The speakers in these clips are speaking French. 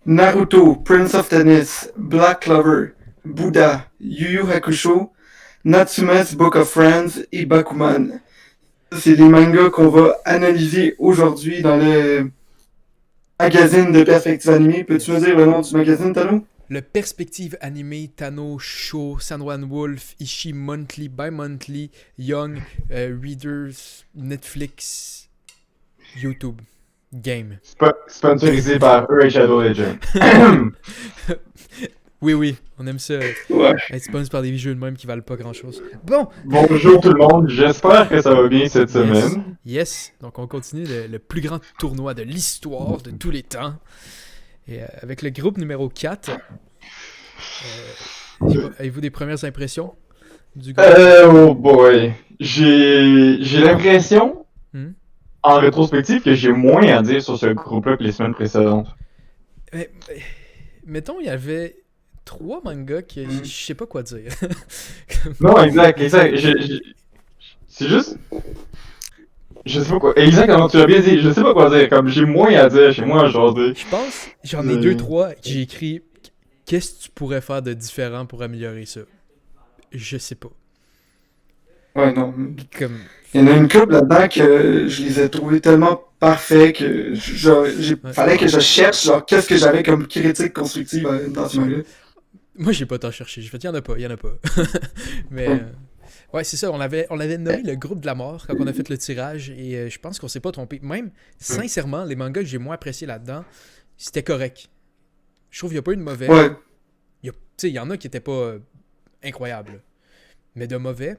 Naruto, Prince of Tennis, Black Clover, Buddha, Yu Yu Hakusho, Natsume's Book of Friends et Bakuman. Ça, c'est les mangas qu'on va analyser aujourd'hui dans le magazine de Perspective Animée. Peux-tu me Yes. dire le nom du magazine, Tano? Le Perspective Animé, Tano, Show, Sanwan Wolf, Ishii Monthly, Bi-Monthly, Young, Readers, Netflix, YouTube, Game. Sponsorisé par Eux et Shadow Legend. Oui, on aime ça. Ouais. Être sponsor par des jeux de même qui valent pas grand chose. Bon, Bonjour tout le monde, j'espère que ça va bien cette semaine. yes. Donc on continue le plus grand tournoi de l'histoire de tous les temps. Et avec le groupe numéro 4, avez-vous des premières impressions du groupe? Oh boy. J'ai l'impression, Hmm? en rétrospective, que j'ai moins à dire sur ce groupe-là que les semaines précédentes. Mettons, il y avait 3 mangas que je sais pas quoi dire. Non, exact. C'est juste... Je sais pas quoi... Exactement, tu l'as bien dit, je sais pas quoi dire. Comme j'ai moins à dire, j'ai moins à jaser. Je pense, j'en ai 2-3 que j'ai écrit. Qu'est-ce que tu pourrais faire de différent pour améliorer ça? Je sais pas. Ouais, non. Comme... Il y en a une couple là-dedans que je les ai trouvés tellement parfaits que fallait que je cherche genre qu'est-ce que j'avais comme critique constructive dans ce manga. Moi, j'ai pas tant cherché. Je fais, il y en a pas. Mais, ouais, c'est ça. On l'avait nommé le groupe de la mort quand on a fait le tirage et je pense qu'on s'est pas trompé. Même, sincèrement, les mangas que j'ai moins appréciés là-dedans, c'était correct. Je trouve qu'il n'y a pas eu de mauvais. Ouais. Tu sais, il y en a qui étaient pas incroyables. Mais de mauvais,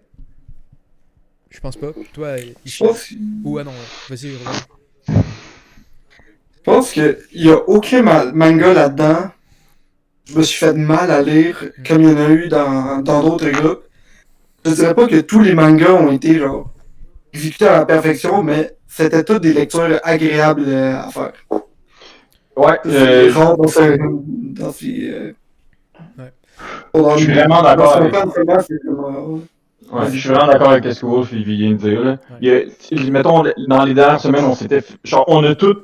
je pense pas. Toi, Je pense, ou ah non, vas-y, Romain. je pense qu'il y a aucun manga là-dedans. Je me suis fait de mal à lire comme il y en a eu dans d'autres groupes. Je dirais pas que tous les mangas ont été genre exécutés à la perfection, mais c'était toutes des lectures agréables à faire. Ouais, C'est rare dans ces... Ouais. Je suis vraiment d'accord avec... Ouais. Ouais, je suis vraiment d'accord avec ce que Wolf vient de dire. Là. Ouais. Mettons, dans les dernières semaines, on s'était... Genre, on a tous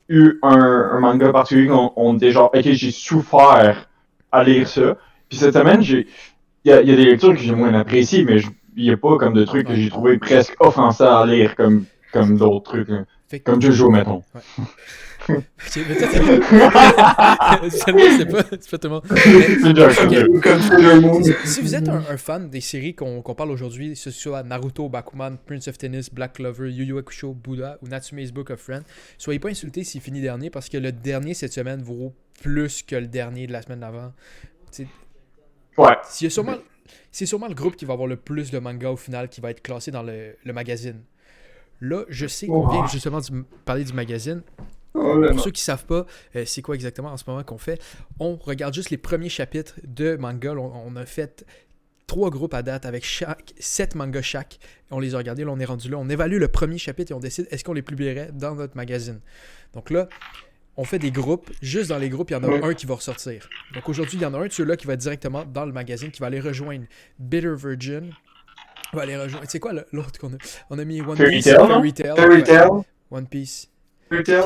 eu un manga particulier qu'on était genre, ok, j'ai souffert à lire ça. Puis cette semaine, il y a des lectures que j'ai moins appréciées, mais il n'y a pas comme de trucs que j'ai trouvé presque offensants à lire comme d'autres trucs. Là. Comme Jojo, mettons. Ouais. Ok, mais toi, c'est pas tout le monde. Si vous êtes un fan des séries qu'on parle aujourd'hui, que ce soit Naruto, Bakuman, Prince of Tennis, Black Clover, Yu Yu Hakusho, Buddha ou Natsume's Book of Friends, soyez pas insultés s'il finit dernier parce que le dernier cette semaine vaut plus que le dernier de la semaine d'avant. Ouais. C'est sûrement le groupe qui va avoir le plus de manga au final qui va être classé dans le magazine. Là, je sais qu'on vient justement de parler du magazine. Pour ceux qui savent pas, c'est quoi exactement en ce moment qu'on fait, on regarde juste les premiers chapitres de manga. On a fait 3 groupes à date avec 7 mangas chaque. On les a regardés, là on est rendu là. On évalue le premier chapitre et on décide est-ce qu'on les publierait dans notre magazine. Donc là, on fait des groupes. Juste dans les groupes, il y en a un qui va ressortir. Donc aujourd'hui, il y en a un de ceux-là qui va directement dans le magazine, qui va aller rejoindre Bitter Virgin. Va aller rejoindre. C'est quoi l'autre qu'on a? On a mis One Piece, Fairy Tail. One Piece. Fairy Tail.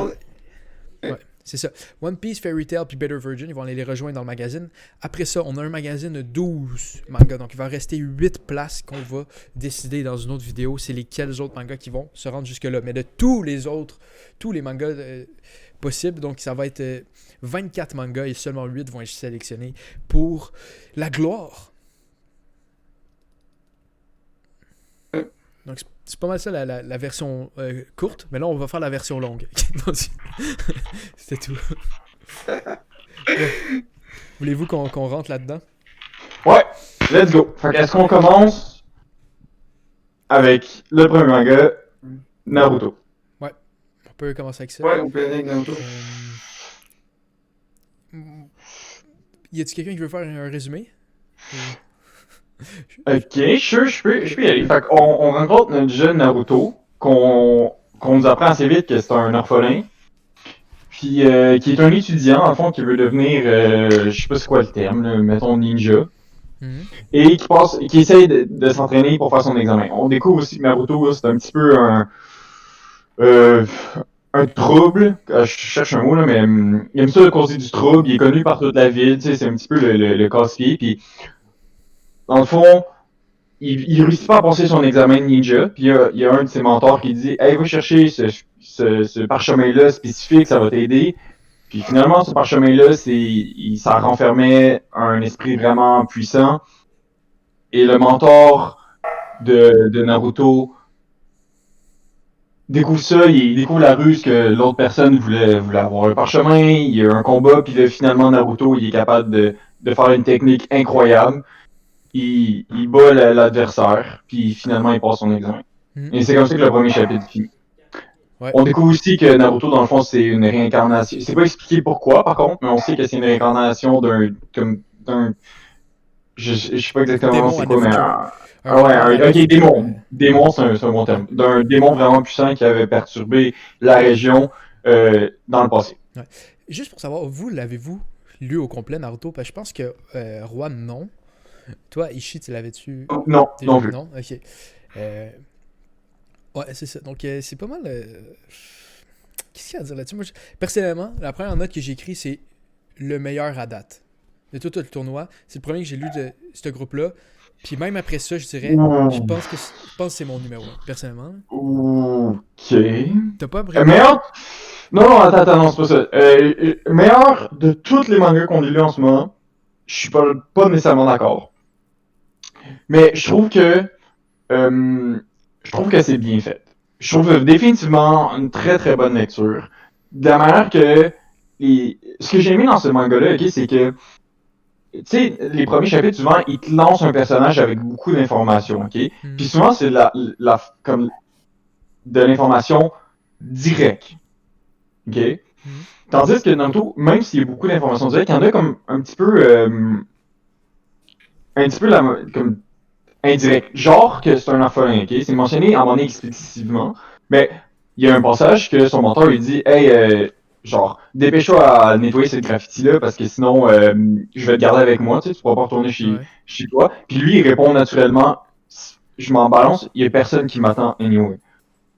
Ouais, c'est ça. One Piece, Fairy Tail puis Bitter Virgin, ils vont aller les rejoindre dans le magazine. Après ça, on a un magazine de 12 mangas. Donc, il va rester 8 places qu'on va décider dans une autre vidéo. C'est lesquels autres mangas qui vont se rendre jusque-là. Mais de tous les mangas possibles, donc ça va être 24 mangas et seulement 8 vont être sélectionnés pour la gloire. Donc, c'est pas mal ça la version courte, mais là, on va faire la version longue. C'était tout. Ouais. Voulez-vous qu'on rentre là-dedans? Ouais, let's go. Fait est-ce qu'on commence avec le premier manga, Naruto? Ouais, on peut commencer avec ça. Ouais, on peut aller avec Naruto. Y a-t-il quelqu'un qui veut faire un résumé? Ok, sure, je peux y aller. Fait on rencontre notre jeune Naruto, qu'on nous apprend assez vite que c'est un orphelin, puis qui est un étudiant, en fond, qui veut devenir, je sais pas c'est quoi le terme, là, mettons ninja, et qui essaye de s'entraîner pour faire son examen. On découvre aussi que Naruto, là, c'est un petit peu un trouble, je cherche un mot là, mais il aime ça causer du trouble, il est connu par toute la ville, tu sais, c'est un petit peu le casse-pied, puis dans le fond, il réussit pas à passer son examen de ninja, puis il y a un de ses mentors qui dit « Hey, va chercher ce parchemin-là spécifique, ça va t'aider. » Puis finalement, ce parchemin-là, ça renfermait un esprit vraiment puissant, et le mentor de Naruto découvre ça, il découvre la ruse que l'autre personne voulait avoir un parchemin, il y a un combat, puis là, finalement, Naruto, il est capable de faire une technique incroyable. Il bat l'adversaire, puis finalement, il passe son examen. Et c'est comme ça que le premier chapitre finit. Ouais. On découvre aussi que Naruto, dans le fond, c'est une réincarnation. C'est pas expliqué pourquoi, par contre, mais on sait que c'est une réincarnation d'un... Je sais pas exactement c'est quoi, mais... ok, démon. Démon, c'est un bon terme. D'un démon vraiment puissant qui avait perturbé la région dans le passé. Ouais. Juste pour savoir, vous, l'avez-vous lu au complet, Naruto? Parce que je pense que Roi, non. Toi, Ishii, tu l'avais-tu? Non, non plus. Non, ok. Ouais, c'est ça. Donc, c'est pas mal... Qu'est-ce qu'il y a à dire là-dessus? Moi, personnellement, la première note que j'ai écrite, c'est le meilleur à date. De tout le tournoi. C'est le premier que j'ai lu de ce groupe-là. Puis même après ça, je dirais, je pense que c'est mon numéro 1, personnellement. Ok. T'as pas vraiment... Meilleur... Non, attends, non, c'est pas ça. Meilleur de tous les mangas qu'on a lus en ce moment, je suis pas nécessairement d'accord. Mais je trouve que c'est bien fait. Je trouve définitivement une très très bonne lecture. De la manière que ce que j'ai aimé dans ce manga-là, ok, c'est que tu sais, les premiers chapitres, souvent, ils te lancent un personnage avec beaucoup d'informations, ok? Puis souvent, c'est comme de l'information directe, ok? Tandis que Naruto, même s'il y a beaucoup d'informations directes, il y en a comme un petit peu comme indirect. Genre que c'est un orphelin, ok? C'est mentionné à un moment donné explicitement, mais il y a un passage que son mentor lui dit « Hey, genre, dépêche-toi à nettoyer cette graffiti-là parce que sinon, je vais te garder avec moi, tu sais, tu pourras pas retourner chez toi. » Puis lui, il répond naturellement « Je m'en balance, il y a personne qui m'attend anyway. »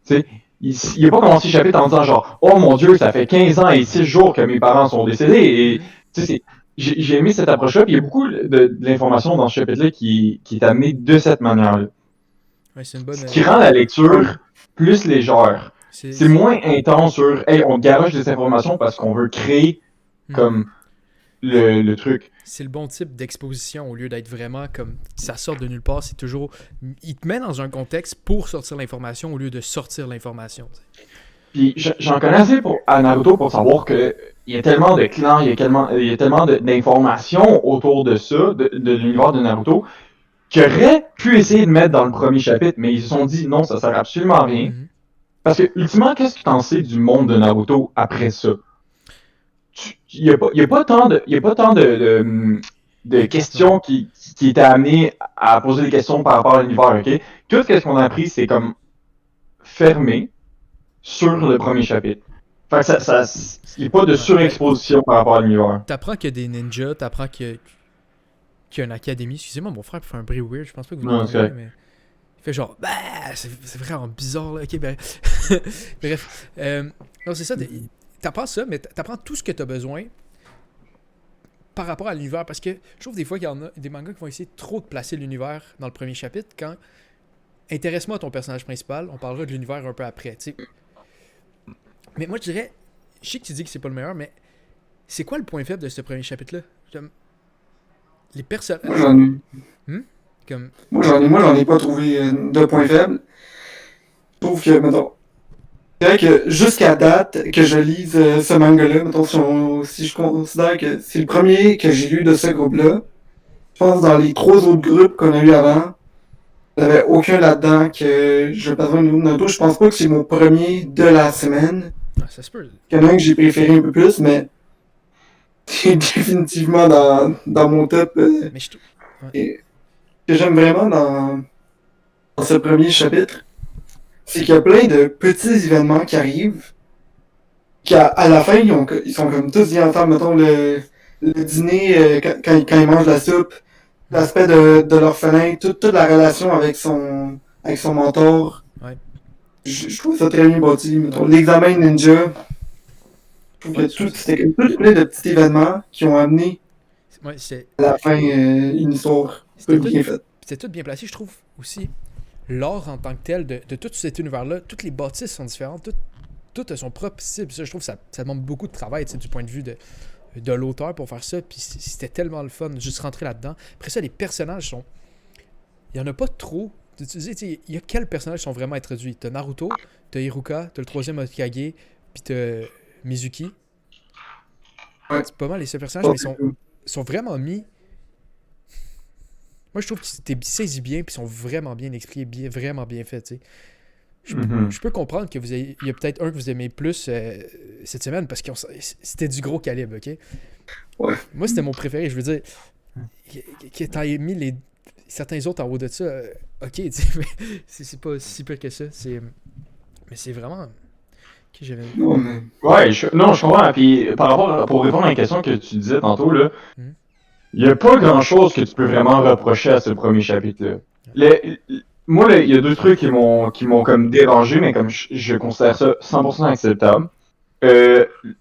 Tu sais, il a pas commencé le chapitre en disant genre « Oh mon Dieu, ça fait 15 ans et 6 jours que mes parents sont décédés. » Et tu sais, j'ai aimé cette approche-là, puis il y a beaucoup de l'information dans ce chapitre-là qui est amenée de cette manière-là. Ouais, c'est une bonne... Ce qui rend la lecture plus légère. C'est moins intense sur « Hey, on garoche des informations parce qu'on veut créer comme le truc. » C'est le bon type d'exposition au lieu d'être vraiment comme ça sort de nulle part. C'est toujours... Il te met dans un contexte pour sortir l'information au lieu de sortir l'information. Puis j'en connais assez à Naruto pour savoir que il y a tellement de clans, il y a tellement d'informations autour de ça, de l'univers de Naruto, qu'ils auraient pu essayer de mettre dans le premier chapitre, mais ils se sont dit non, ça sert absolument à rien. Parce que, ultimement, qu'est-ce que tu en sais du monde de Naruto après ça? Il y a pas tant de questions qui étaient amenées à poser des questions par rapport à l'univers, ok? Tout ce qu'on a appris, c'est comme fermé sur le premier chapitre. Fait que il n'y a pas de surexposition par rapport à l'univers. T'apprends qu'il y a des ninjas, t'apprends qu'il y a une académie. Excusez-moi, mon frère fait un bruit weird, je pense pas que vous l'entendez, mais... Il fait genre, bah, c'est vraiment bizarre, là. Ok, ben... Bref. Non, c'est ça. T'apprends ça, mais t'apprends tout ce que t'as besoin par rapport à l'univers. Parce que je trouve des fois qu'il y en a des mangas qui vont essayer trop de placer l'univers dans le premier chapitre. Quand intéresse-moi à ton personnage principal, on parlera de l'univers un peu après, tu sais. Mais moi, je dirais, je sais que tu dis que c'est pas le meilleur, mais c'est quoi le point faible de ce premier chapitre-là? Les personnages... Moi, j'en ai pas trouvé de point faible. Je trouve que, mettons, c'est vrai que jusqu'à date que je lise ce manga-là, mettons, si je considère que c'est le premier que j'ai lu de ce groupe-là, je pense dans les 3 autres groupes qu'on a eu avant, il n'y avait aucun là-dedans que je passerai une Naruto. Je pense pas que c'est mon premier de la semaine. Ah, ça se peut. Il y en a un que j'ai préféré un peu plus, mais c'est définitivement dans mon top. Mais je trouve... Et ce que j'aime vraiment dans ce premier chapitre, c'est qu'il y a plein de petits événements qui arrivent, qu'à la fin, ils sont comme tous dit ensemble, mettons le dîner, quand ils mangent la soupe, l'aspect de l'orphelin, toute la relation avec son mentor. Ouais. je trouve ça très bien bâti. Mettons, l'examen ninja, je trouve que c'était tout plein de petits événements qui ont amené à la fin une histoire bien faite. C'était tout bien placé, je trouve, aussi. L'art en tant que tel de tout cet univers-là, toutes les bâtisses sont différentes, tout a son propre style. Ça, je trouve que ça demande beaucoup de travail du point de vue de l'auteur pour faire ça. Puis c'était tellement le fun, juste rentrer là-dedans. Après ça, les personnages sont... Il y en a pas trop. Tu sais, il y a quels personnages sont vraiment introduits. T'as Naruto, t'as Iruka, t'as le troisième Hokage, puis t'as Mizuki. Ouais. C'est pas mal les seuls personnages, mais ils sont vraiment mis... Moi, je trouve que c'était saisi bien, puis ils sont vraiment bien expliqués, vraiment bien faits, tu sais. Je peux comprendre que il y a peut-être un que vous aimez plus cette semaine, parce que c'était du gros calibre, ok? Ouais. Moi, c'était mon préféré, je veux dire. Que t'as mis certains autres en haut de ça, ok, tu sais, mais c'est pas si pire que ça. Mais c'est vraiment... Non, mais... Ouais, je comprends. Puis, pour répondre à la question que tu disais tantôt, là, il n'y a pas grand-chose que tu peux vraiment reprocher à ce premier chapitre-là. Moi, il y a deux trucs qui m'ont comme dérangé, mais comme je considère ça 100% acceptable.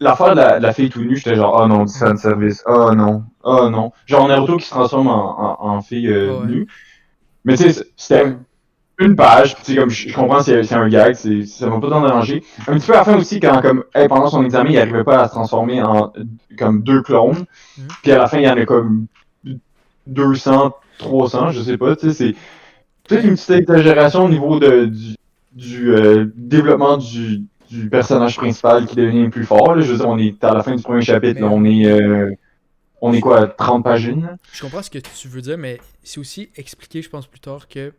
L'affaire de la fille tout nue, j'étais genre, oh non, du fanservice, oh non, oh non. Genre Naruto qui se transforme en fille nue. Mais tu sais, c'était une page, tu sais, comme je comprends c'est un gag, ça m'a pas tant dérangé. Un petit peu à la fin aussi, quand comme pendant son examen, il arrivait pas à se transformer en comme 2 clones. Puis à la fin, il y en a comme 200, 300, je sais pas, tu sais, c'est peut-être une petite exagération au niveau du développement du personnage principal qui devient plus fort. Là. Je veux dire, on est à la fin du premier chapitre, là, on est quoi, 30 pages in, là? Je comprends ce que tu veux dire, mais c'est aussi expliqué, je pense, plus tard que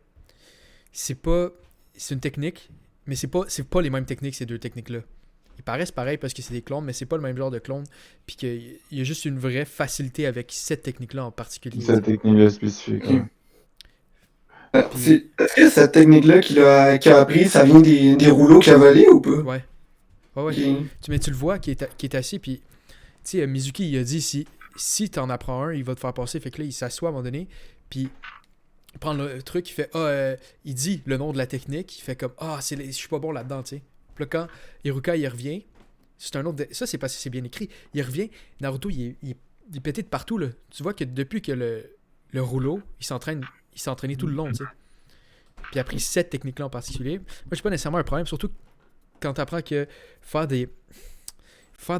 c'est une technique, mais c'est pas les mêmes techniques, ces deux techniques-là. Ils paraissent pareils parce que c'est des clones, mais c'est pas le même genre de clone. Puis qu'il y a juste une vraie facilité avec cette technique-là en particulier. Cette technique-là spécifique. Est-ce que cette technique-là qu'il a appris, ça vient des rouleaux qu'il a volés ou pas? Ouais. Mais tu le vois qui est assis, puis tu sais, Mizuki, il a dit si t'en apprends un, il va te faire passer. Fait que là, il s'assoit à un moment donné, puis il prend le truc, il fait il dit le nom de la technique, il fait comme je suis pas bon là-dedans, tu sais. Puis là, quand Iruka il revient, c'est un autre. Ça, c'est parce que c'est bien écrit. Il revient, Naruto, il est pété de partout, là. Tu vois que depuis que le rouleau, il s'est entraîné tout le long, tu sais. Puis il a appris cette technique-là en particulier. Moi, j'ai pas nécessairement un problème, surtout quand tu apprends que faire des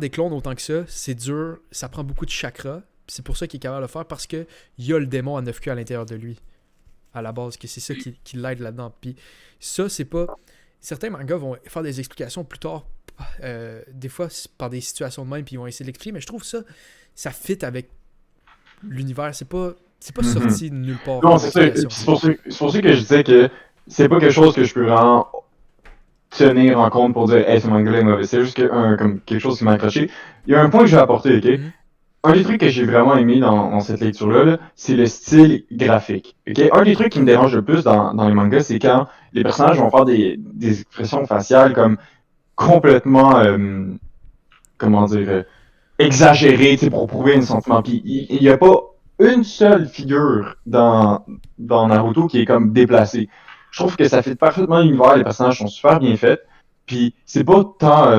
clones autant que ça, c'est dur, ça prend beaucoup de chakra. C'est pour ça qu'il est capable de le faire, parce qu'il y a le démon à 9 queues à l'intérieur de lui. À la base, que c'est ça qui l'aide là-dedans. Puis ça, c'est pas... Certains mangas vont faire des explications plus tard, des fois par des situations de même, puis ils vont essayer de l'expliquer, mais je trouve ça fit avec l'univers. C'est pas sorti de nulle part. Non, c'est pour ça que je disais que c'est pas quelque chose que je peux vraiment tenir en compte pour dire ce manga-là est mauvais. C'est juste comme quelque chose qui m'a accroché. Il y a un point que je vais apporter, ok? Un des trucs que j'ai vraiment aimé dans cette lecture-là, c'est le style graphique. Okay? Un des trucs qui me dérange le plus dans les mangas, c'est quand les personnages vont faire des expressions faciales comme complètement, comment dire, exagérées pour prouver un sentiment. Puis il n'y a pas une seule figure dans Naruto qui est comme déplacée. Je trouve que ça fait parfaitement l'univers, les personnages sont super bien faits. Puis c'est pas tant...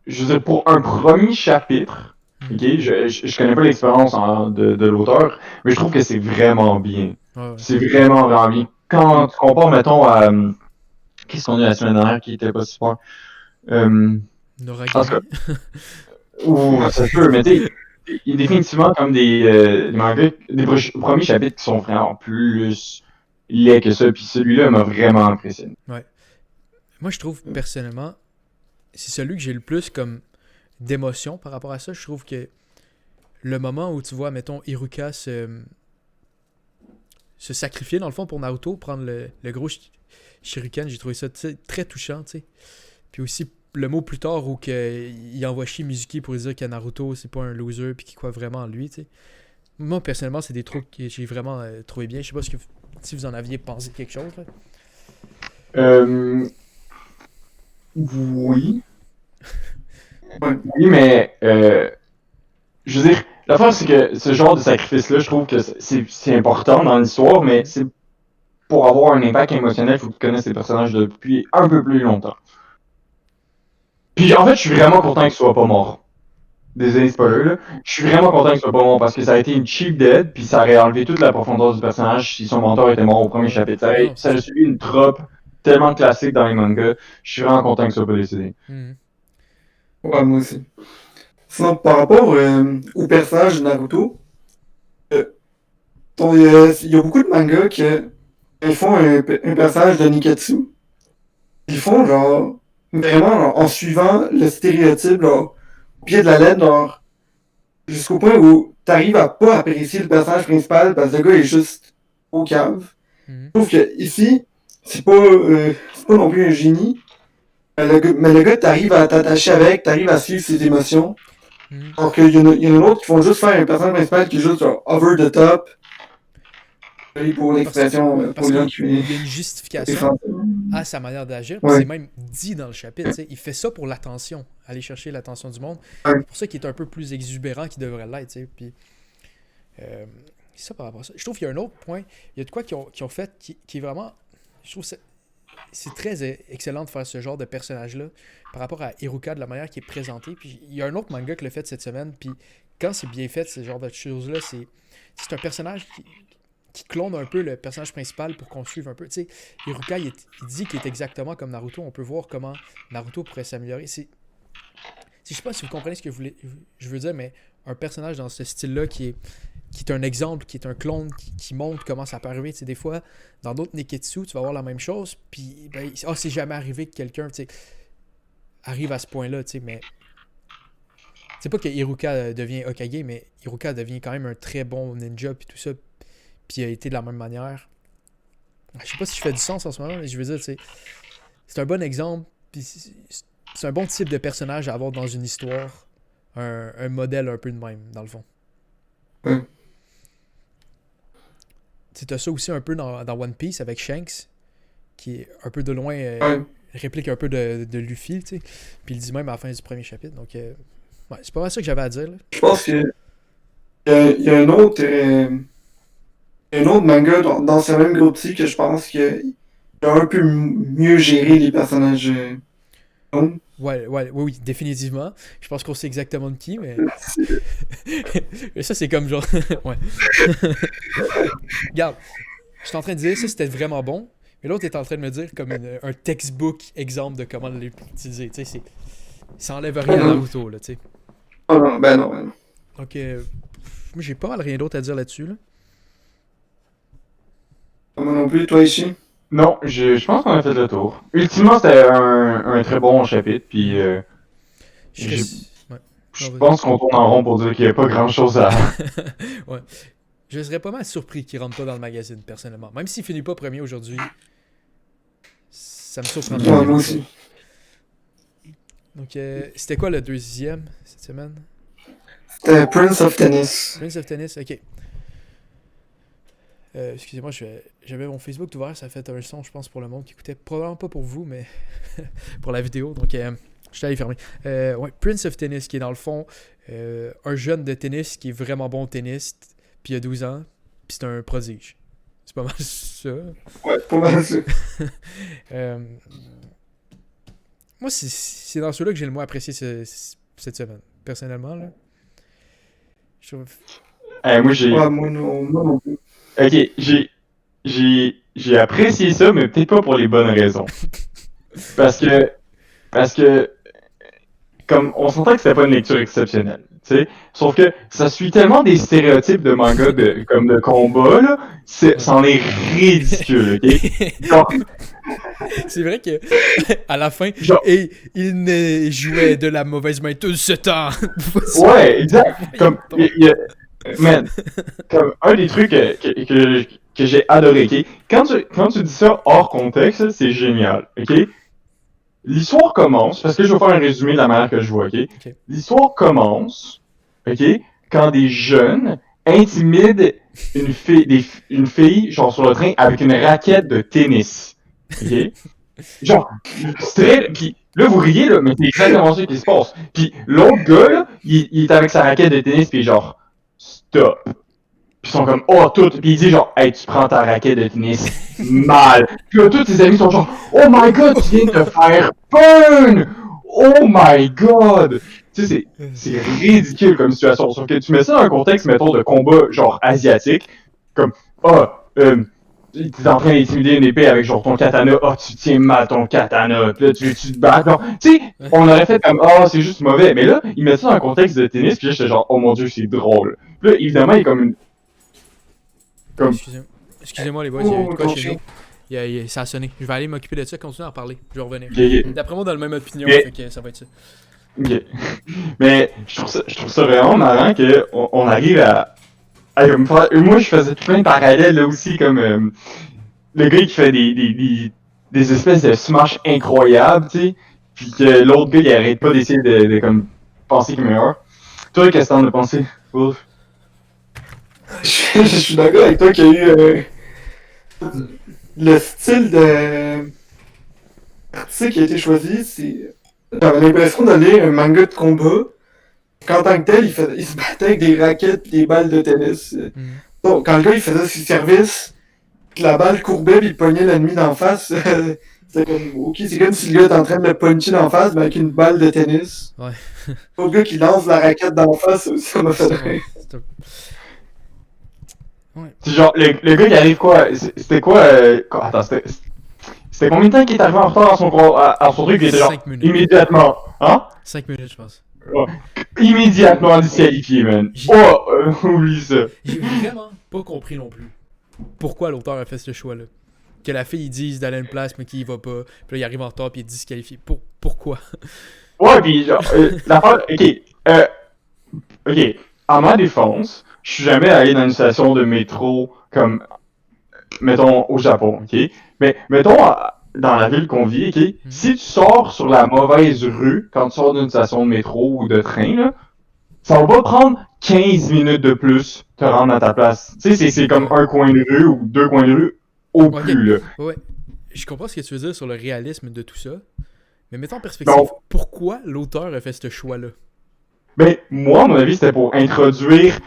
je veux dire, pour un premier chapitre, ok, je connais pas l'expérience de l'auteur, mais je trouve que c'est vraiment bien. Ouais. C'est vraiment, vraiment bien. Quand tu compares, mettons, à... qu'est-ce qu'on a eu la semaine dernière qui était pas super? Noragami. En tout cas... Ouh, ça peut, mais tu sais, il y a définitivement comme des mangas, des premiers chapitres qui sont vraiment plus laids que ça, puis celui-là m'a vraiment impressionné. Ouais. Moi, je trouve, personnellement, c'est celui que j'ai le plus comme d'émotion par rapport à ça. Je trouve que le moment où tu vois, mettons, Iruka se sacrifier, dans le fond, pour Naruto, prendre le gros shuriken, j'ai trouvé ça très touchant, tu sais. Puis aussi, le mot plus tard où il envoie chier Mizuki pour lui dire que Naruto, c'est pas un loser, puis qu'il croit vraiment en lui, tu sais. Moi, personnellement, c'est des trucs que j'ai vraiment trouvé bien. Je sais pas si vous en aviez pensé quelque chose, là. Oui. Oui, mais je veux dire, l'affaire c'est que ce genre de sacrifice-là, je trouve que c'est important dans l'histoire, mais pour avoir un impact émotionnel, il faut que tu connaisses les personnages depuis un peu plus longtemps. Puis en fait, je suis vraiment content qu'il soit pas mort. Désolé, spoiler, là. Je suis vraiment content qu'il soit pas mort parce que ça a été une cheap dead, puis ça aurait enlevé toute la profondeur du personnage si son mentor était mort au premier chapitre. Ça aurait suivi une trope tellement classique dans les mangas. Je suis vraiment content qu'il soit pas décédé. Ouais, moi aussi. Sinon, par rapport au personnage de Naruto, il y a beaucoup de mangas qui ils font un personnage de Niketsu. Ils font genre vraiment genre, en suivant le stéréotype genre, au pied de la lettre, genre, jusqu'au point où t'arrives à pas apprécier le personnage principal parce que le gars est juste au cave. Je trouve que ici, c'est pas non plus un génie. Mais le gars, t'arrives à t'attacher avec, t'arrives à suivre ses émotions. Alors qu'il y en a d'autres qui font juste faire un personnage principal qui est juste genre, over the top. Pour l'expression, parce qu'il y a une justification à sa manière d'agir. C'est même dit dans le chapitre. Il fait ça pour l'attention, aller chercher l'attention du monde. C'est pour ça qu'il est un peu plus exubérant qu'il devrait l'être. Puis, c'est ça par rapport à ça. Je trouve qu'il y a un autre point. Il y a de quoi qu'ils ont fait qui est vraiment. Je trouve que c'est très excellent de faire ce genre de personnage-là par rapport à Iruka, de la manière qui est présenté. Puis il y a un autre manga qui l'a fait cette semaine. Puis quand c'est bien fait, ce genre de choses-là, c'est un personnage qui clone un peu le personnage principal pour qu'on suive un peu. Tu sais, Iruka, il dit qu'il est exactement comme Naruto. On peut voir comment Naruto pourrait s'améliorer. Je sais pas si vous comprenez ce que je veux dire, mais un personnage dans ce style-là qui est un exemple, qui est un clone, qui montre comment ça peut arriver. Tu sais, des fois, dans d'autres Neketsu, tu vas voir la même chose, puis c'est jamais arrivé que quelqu'un, tu sais, arrive à ce point-là, tu sais, mais c'est pas que Iruka devient Hokage, mais Iruka devient quand même un très bon ninja, puis tout ça, puis il a été de la même manière. Je sais pas si je fais du sens en ce moment, mais je veux dire, c'est un bon exemple, puis c'est un bon type de personnage à avoir dans une histoire, un modèle un peu de même, dans le fond. Tu as ça aussi un peu dans One Piece avec Shanks, qui est un peu de loin, réplique un peu de Luffy, tu sais. Puis il le dit même à la fin du premier chapitre. Donc, c'est pas mal ça que j'avais à dire. Là. Je pense qu'il y a un autre manga dans ce même groupe-ci que je pense qu'il a un peu mieux géré les personnages. Oui, définitivement. Je pense qu'on sait exactement de qui, mais. Mais ça, c'est comme genre. Ouais. Regarde, je suis en train de dire ça, c'était vraiment bon, mais l'autre est en train de me dire comme un textbook exemple de comment l'utiliser. Tu sais, ça enlève rien à Naruto, là, tu sais. Ben non. Donc, moi, j'ai pas mal rien d'autre à dire là-dessus, là. Moi non plus, toi ici? Non, je pense qu'on a fait le tour. Ultimement, c'était un très bon chapitre, puis je pense qu'on tourne en rond pour dire qu'il n'y a pas grand-chose à... Ouais. Je serais pas mal surpris qu'il rentre pas dans le magazine, personnellement. Même s'il finit pas premier aujourd'hui, ça me surprendrait. Ouais, moi aussi. Donc, c'était quoi le deuxième cette semaine? C'était Prince of Tennis. Prince of Tennis, ok. Excusez-moi, j'avais mon Facebook ouvert, ça a fait un son, je pense, pour le monde qui écoutait. Probablement pas pour vous, mais pour la vidéo. Donc, je suis allé fermer. Ouais, Prince of Tennis, qui est dans le fond un jeune de tennis qui est vraiment bon tennis, puis il a 12 ans, puis c'est un prodige. C'est pas mal ça. Ouais, pas mal ça. Moi, c'est dans ceux-là que j'ai le moins apprécié cette semaine, personnellement. Là. Je trouve... moi, j'ai... Ouais, moi non plus. Ok, j'ai apprécié ça, mais peut-être pas pour les bonnes raisons. Parce que comme on sentait que c'était pas une lecture exceptionnelle, tu sais. Sauf que ça suit tellement des stéréotypes de manga comme de combat, là, c'en est ridicule, ok? Genre, c'est vrai que à la fin, et il ne jouait de la mauvaise main tout ce temps. Ouais, exact. Comme, man, comme un des trucs que j'ai adoré, ok? Quand tu dis ça hors contexte, c'est génial, ok? L'histoire commence, parce que je vais faire un résumé de la manière que je vois, ok? L'histoire commence, ok? Quand des jeunes intimident une fille, genre sur le train, avec une raquette de tennis, ok? Genre, c'est très... Puis là, vous riez, là, mais c'est exactement ça qui se passe. Puis l'autre gars, là, il est avec sa raquette de tennis, puis genre, stop. Puis ils sont comme, oh, tout. Puis il dit genre, hey, tu prends ta raquette de tennis mal. Puis là, tous tes amis sont genre, oh my god, tu viens de te faire burn! Oh my god! Tu sais, c'est ridicule comme situation. Sauf que tu mets ça dans un contexte, mettons, de combat genre asiatique. Comme, ah, t'es en train d'intimider une épée avec genre ton katana, tu tiens mal ton katana, pis là tu te bats, genre, tu sais, on aurait fait comme, c'est juste mauvais, mais là, ils mettent ça dans un contexte de tennis, pis là j'étais genre, oh mon dieu, c'est drôle. Pis là, évidemment, il est comme une... Comme... Excusez-moi les boys, il y a eu de quoi chez nous. Ça a sonné. Je vais aller m'occuper de ça, continuer à en parler. Je vais revenir. D'après moi, dans la même opinion, fait que ça va être ça. Ok. Mais je trouve ça vraiment marrant qu'on arrive à me faire... Moi, je faisais plein de parallèles là aussi, comme le gars qui fait des espèces de smash incroyables, tu sais, puis que l'autre gars, il arrête pas d'essayer de comme, penser qu'il est meilleur. Toi, qu'est-ce que t'en as pensé, Wolf? Je suis d'accord avec toi qu'il y a eu le style de artistique qui a été choisi, c'est... J'avais l'impression de lire un manga de combat, qu'en tant que tel, il se battait avec des raquettes et des balles de tennis. Donc, quand le gars il faisait ses services, que la balle courbait et il pognait l'ennemi d'en face, c'était comme, ok, c'est comme si le gars était en train de le puncher d'en face, mais avec une balle de tennis. Ouais. Le gars qui lance la raquette d'en face, ça m'a fait rire. Ouais. C'est genre, le gars, il arrive quoi? C'était quoi? Attends, c'était combien de temps qu'il est arrivé en retard à son truc? Il était genre, 5 minutes. immédiatement. Hein? 5 minutes, je pense. Ouais. Immédiatement disqualifié, man. Oublie ça. J'ai vraiment pas compris non plus pourquoi l'auteur a fait ce choix-là. Que la fille, ils disent d'aller à une place, mais qu'il y va pas. Puis là, il arrive en retard, puis il est disqualifié. Pourquoi? Ouais, pis genre, l'affaire, ok, à ma défense, je suis jamais allé dans une station de métro comme, mettons, au Japon, ok? Mais, mettons, dans la ville qu'on vit, ok? Si tu sors sur la mauvaise rue, quand tu sors d'une station de métro ou de train, là, ça va pas prendre 15 minutes de plus te rendre à ta place. Tu sais, c'est comme un coin de rue ou 2 coins de rue au plus, là. Ouais. Je comprends ce que tu veux dire sur le réalisme de tout ça. Mais mettons en perspective, pourquoi l'auteur a fait ce choix-là? Ben, moi, à mon avis, c'était pour introduire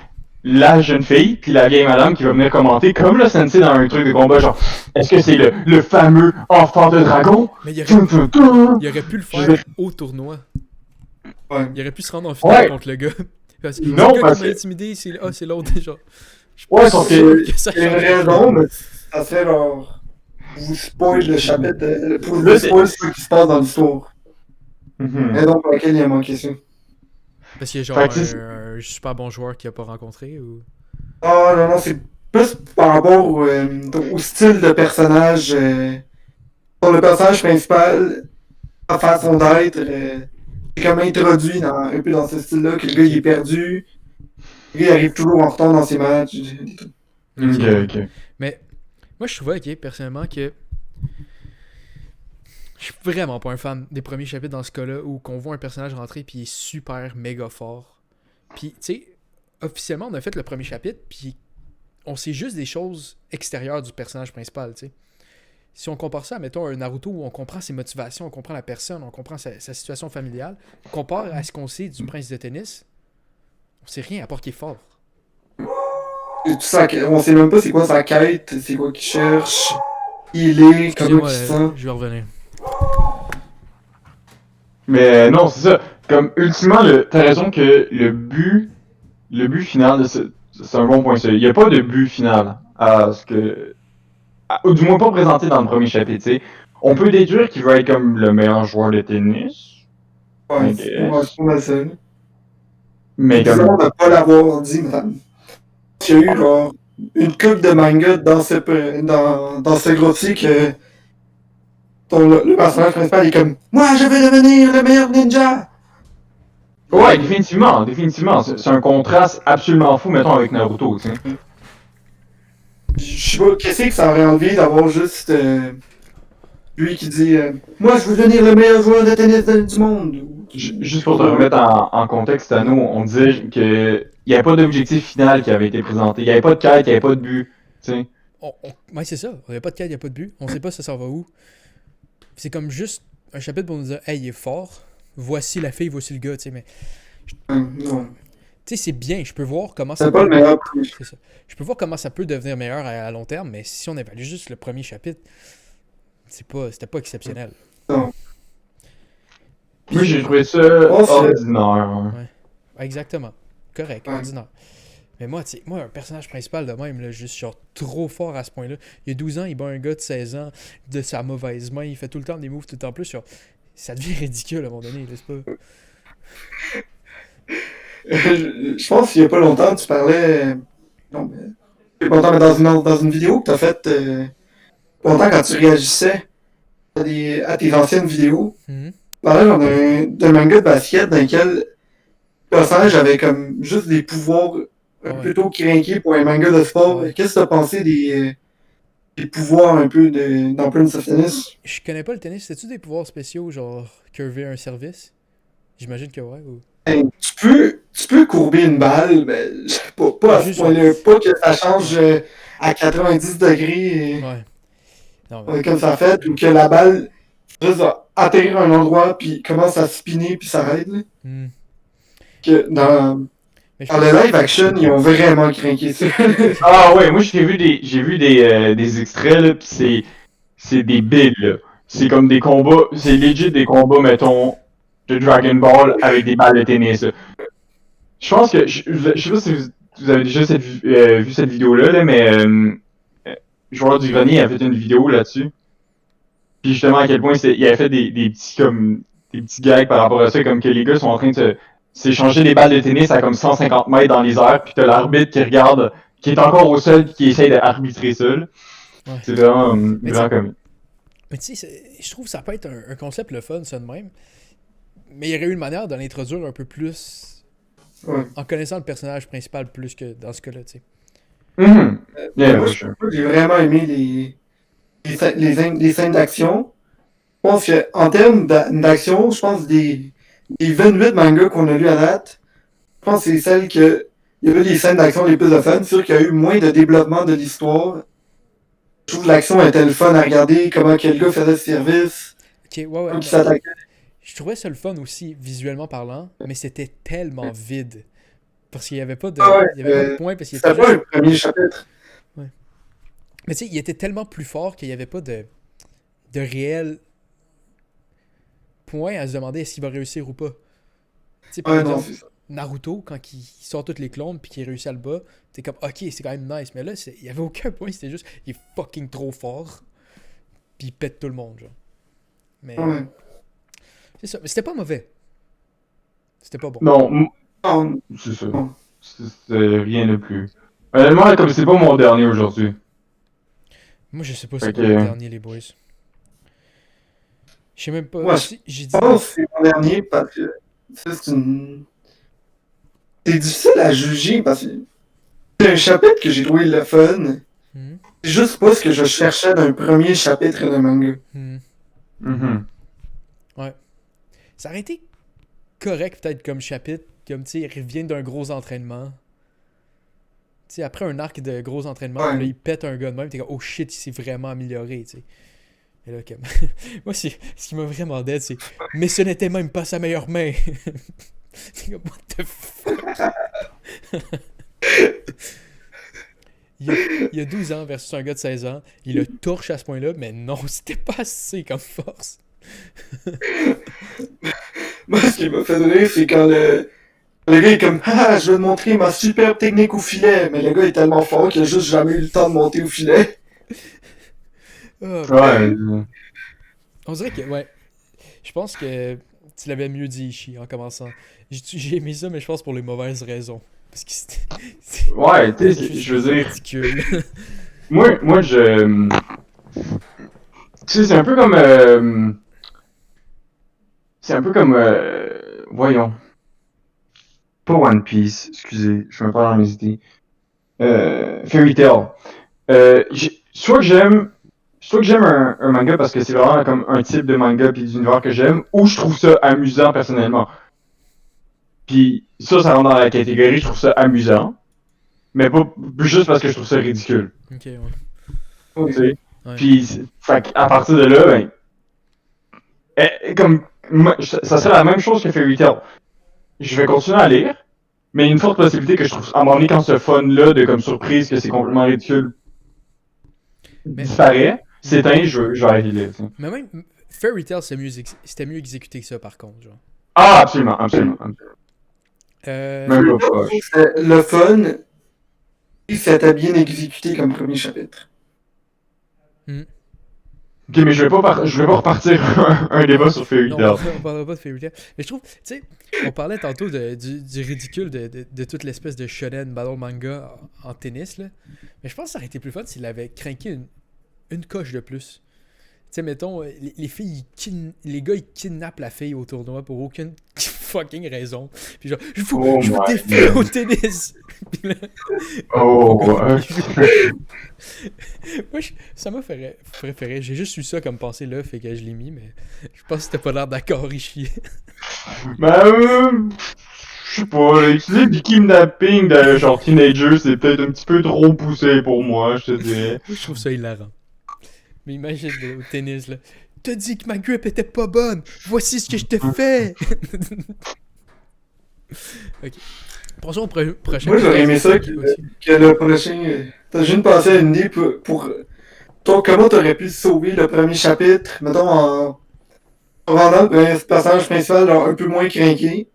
la jeune fille, puis la vieille madame qui va venir commenter, comme le sensei dans un truc de combat, genre, est-ce que c'est le fameux enfant de dragon? Mais il aurait pu le faire au tournoi. Ouais. Il aurait pu se rendre en finale contre le gars. Parce que non, le gars qui m'a intimidé, c'est l'autre, genre. Ouais, sauf que... Il y a une raison, mais ça serait genre... Vous spoil le chapitre, pour vous spoil ce qui se passe dans l'histoire. Et donc, pour laquelle il a manqué ça. Parce qu'il y a genre un super bon joueur qu'il a pas rencontré ou... Ah non, c'est plus par rapport au style de personnage. Pour le personnage principal, sa façon d'être, c'est comme introduit un peu dans ce style-là, que le gars il est perdu, le gars il arrive toujours en retard dans ses matchs. Ok. Mais moi je trouvais, personnellement, que je suis vraiment pas un fan des premiers chapitres dans ce cas-là où qu'on voit un personnage rentrer puis il est super méga fort. Puis tu sais, officiellement on a fait le premier chapitre puis on sait juste des choses extérieures du personnage principal, tu sais. Si on compare ça à, mettons, un Naruto où on comprend ses motivations, on comprend la personne, on comprend sa situation familiale, compare à ce qu'on sait du prince de tennis, on sait rien à part qu'il est fort. On sait même pas c'est quoi sa quête, c'est quoi qu'il cherche, il est, comment il se sent. Je vais revenir. Mais non, c'est ça. Comme, ultimement, t'as raison que le but final, c'est un bon point. Il n'y a pas de but final à ce que... ou du moins pas présenté dans le premier chapitre, t'sais. On peut déduire qu'il va être comme le meilleur joueur de tennis. Ouais, c'est pas mal ça. Mais comme... on ne pas l'avoir dit, madame. Il y a eu genre une couple de manga dans ce groupe-ci que le personnage principal est comme « Moi, je vais devenir le meilleur ninja! » Ouais, définitivement. C'est un contraste absolument fou, mettons, avec Naruto, tu sais. Je sais pas, qu'est-ce que ça aurait envie d'avoir juste lui qui dit Moi, je veux devenir le meilleur joueur de tennis du monde. » Juste pour te remettre en contexte à nous, on disait que il n'y avait pas d'objectif final qui avait été présenté. Il n'y avait pas de quête, il n'y avait pas de but, tu sais. Ouais, c'est ça. Il n'y a pas de quête, il n'y a pas de but. On sait pas ça va où. C'est comme juste un chapitre pour nous dire « Hey, il est fort. Voici la fille, voici le gars. » Tu sais, mais... Non. Tu sais, c'est bien, je peux voir comment ça C'est pas le peut... meilleur. C'est ça. Je peux voir comment ça peut devenir meilleur à long terme, mais si on évalue juste le premier chapitre, c'était pas exceptionnel. Non. Moi, j'ai trouvé ça Oh, c'est- ordinaire. Ouais, exactement. Correct, Ouais. ordinaire. Mais moi, tu sais, un personnage principal de même, là, juste genre trop fort à ce point-là. Il y a 12 ans, il bat un gars de 16 ans de sa mauvaise main, il fait tout le temps des moves tout le temps plus. Genre, ça devient ridicule à un moment donné, n'est-ce pas? Je pense qu'il y a pas longtemps, tu parlais. Non, mais. Il y a pas longtemps, mais dans une vidéo que t'as faite. Longtemps quand tu réagissais à tes anciennes vidéos. Mhm. Tu parlais genre d'un manga de basket dans lequel le personnage avait comme juste des pouvoirs Ah ouais. plutôt crinqués pour un manga de sport. Ouais. Qu'est-ce que t'as pensé des pouvoirs un peu dans Prince of Tennis? Je connais pas le tennis. C'était-tu des pouvoirs spéciaux, genre curver un service? J'imagine que ouais. Ou... Hey, tu peux courber une balle, mais pas à ce Juste point-là. Pas que ça change à 90 degrés Ouais. Non, mais... comme ça fait, ou que la balle juste va atterrir à un endroit, puis commence à spinner, puis s'arrête. Là. Hmm. Que dans Mais je le pense... live action, ils ont vraiment craqué ça. Ah ouais, moi j'ai vu des extraits là, pis c'est des bids là. C'est comme des combats, c'est legit des combats mettons de Dragon Ball avec des balles de tennis. Là. Je pense que je sais pas si vous avez déjà vu cette vidéo là, mais Joueur du Grenier a fait une vidéo là-dessus. Puis justement à quel point il avait fait des petits comme des petits gags par rapport à ça, comme que les gars sont en train de s'échanger des balles de tennis à comme 150 mètres dans les airs, puis t'as l'arbitre qui regarde, qui est encore au sol, puis qui essaye d'arbitrer ça. Là. Ouais. C'est vraiment, Mais vraiment comique. Mais tu sais, je trouve que ça peut être un concept le fun, ça de même. Mais il y aurait eu une manière de l'introduire un peu plus Ouais. en connaissant le personnage principal plus que dans ce cas-là, tu sais. Mm-hmm. Yeah, Moi, for sure. j'ai vraiment aimé les scènes d'action. Je pense qu'en termes d'action, je pense des 28 mangas qu'on a lus à date, je pense que c'est celle que il y avait les scènes d'action les plus de fun. C'est sûr qu'il y a eu moins de développement de l'histoire. Je trouve que l'action était le fun à regarder, comment quel gars faisait le service, Ok, ouais, ouais. comment il mais s'attaquait. je trouvais ça le fun aussi, visuellement parlant, mais c'était tellement vide. Parce qu'il y avait pas de, Ah ouais, il y avait pas de point, parce qu'il c'était était pas juste... un premier chapitre. Mais tu sais, il était tellement plus fort qu'il n'y avait pas de réel point à se demander est-ce qu'il va réussir ou pas. Tu sais, par Ouais, non, exemple, c'est ça. Naruto, quand il sort toutes les clones puis qu'il réussit à le bas, t'es comme ok, c'est quand même nice. Mais là, il y avait aucun point, c'était juste il est fucking trop fort. Puis il pète tout le monde, genre. Mais Ouais. c'est ça. Mais c'était pas mauvais. C'était pas bon. Non, Non, c'est ça. non. C'est rien de plus. Honnêtement, comme c'est pas mon dernier aujourd'hui. Moi, je sais pas Fait c'est que- quoi le dernier, les boys. Je sais même pas. Ouais, J'ai dit. Je pense que c'est mon dernier parce que ça, c'est difficile à juger parce que c'est un chapitre que j'ai trouvé le fun. Hmm, C'est juste pas ce que je cherchais d'un premier chapitre de manga. hmm. Mhm. Ça aurait été correct, peut-être, comme chapitre. Comme, tu sais, il revient d'un gros entraînement. Tu sais, après un arc de gros entraînement, Ouais. là, il pète un gars de même. T'es comme, oh shit, il s'est vraiment amélioré, tu sais. Et là, comme. Moi, ce qui m'a vraiment dead, c'est. Mais ce n'était même pas sa meilleure main. C'est comme, what the fuck? Il y a 12 ans versus un gars de 16 ans. Il le torche à ce point-là, mais non, c'était pas assez comme force. Moi, ce qui m'a fait rire, c'est quand le gars est comme ah, je vais te montrer ma superbe technique au filet. Mais le gars est tellement fort qu'il a juste jamais eu le temps de monter au filet. Ah, Ouais. on dirait que, ouais. Je pense que tu l'avais mieux dit, Ishii, en commençant. J'ai aimé ça, mais je pense pour les mauvaises raisons. Parce que c'était Ouais, tu sais, je veux dire. ridicule. Moi, je. Tu sais, c'est un peu comme. C'est un peu comme. Voyons. Pas One Piece, excusez, je me perds dans mes idées. Fairy Tail. Soit que j'aime un manga parce que c'est vraiment comme un type de manga puis d'univers que j'aime, ou je trouve ça amusant personnellement. Puis ça rentre dans la catégorie, je trouve ça amusant, mais pas juste parce que je trouve ça ridicule. Ok, ouais. Tu sais. Ouais. Puis, fait à partir de là, ben, comme ça serait la même chose que Fairy Tail. Je vais continuer à lire, Mais une forte possibilité que je trouve, à un moment donné, quand ce fun-là de comme surprise que c'est complètement ridicule disparaît, s'éteint, je vais arrêter de lire. Mais même Fairy Tail, c'était mieux exécuté que ça, par contre. Genre. Ah, absolument. Même pas. Le fun, c'était bien exécuté comme premier chapitre. Ok, mais je vais pas repartir un débat sur Fairy Tail. On parlera pas de Fairy Tail. Mais je trouve, tu sais, on parlait tantôt du ridicule de toute l'espèce de shonen battle manga en tennis, là. Mais je pense que ça aurait été plus fun s'il avait craqué une coche de plus. Tu sais, mettons, les filles, les gars, ils kidnappent la fille au tournoi pour aucune fucking raison. Puis genre, je vous défie au tennis! Là, moi, ça m'a fait préférer. J'ai juste eu ça comme pensée là, fait que je l'ai mis, mais je pense que t'as pas l'air d'accord, Richier. Ben, je sais pas, utiliser du kidnapping de genre teenager, c'est peut-être un petit peu trop poussé pour moi, je te dirais. Je trouve ça hilarant. Mais imagine au tennis, là. T'as dit que ma grip était pas bonne! Voici ce que je te fais! Ok. Passons au prochain. Moi, j'aurais aimé ça que le prochain. T'as juste pensé à une idée pour comment t'aurais pu sauver le premier chapitre, mettons en rendant le personnage principal genre, un peu moins craqué.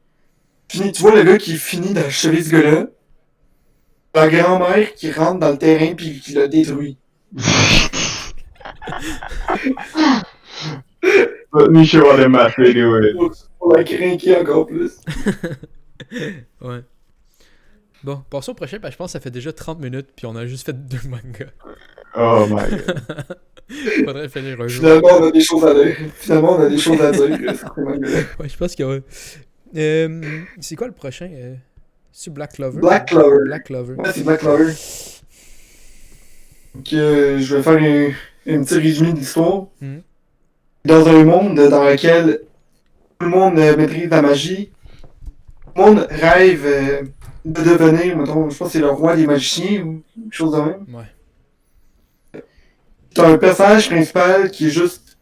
Tu vois le gars qui finit d'achever ce gars-là. La grand-mère qui rentre dans le terrain puis qui le détruit. Michel va le mater, anyway. Pour la craquer encore plus. Ouais. Bon, passons au prochain, parce que je pense que ça fait déjà 30 minutes, puis on a juste fait 2 mangas. Oh my god. Faudrait finir un jour. Finalement, on a des choses à dire. Ouais, je pense qu'il y a... c'est quoi le prochain? C'est Black Clover? Black Clover. Black Clover. Ouais, c'est Black Clover. Donc, je vais faire un petit résumé de l'histoire. Dans un monde dans lequel tout le monde maîtrise la magie, tout le monde rêve de devenir, mettons, je pense que c'est le roi des magiciens ou quelque chose de même. Ouais. T'as un personnage principal qui est juste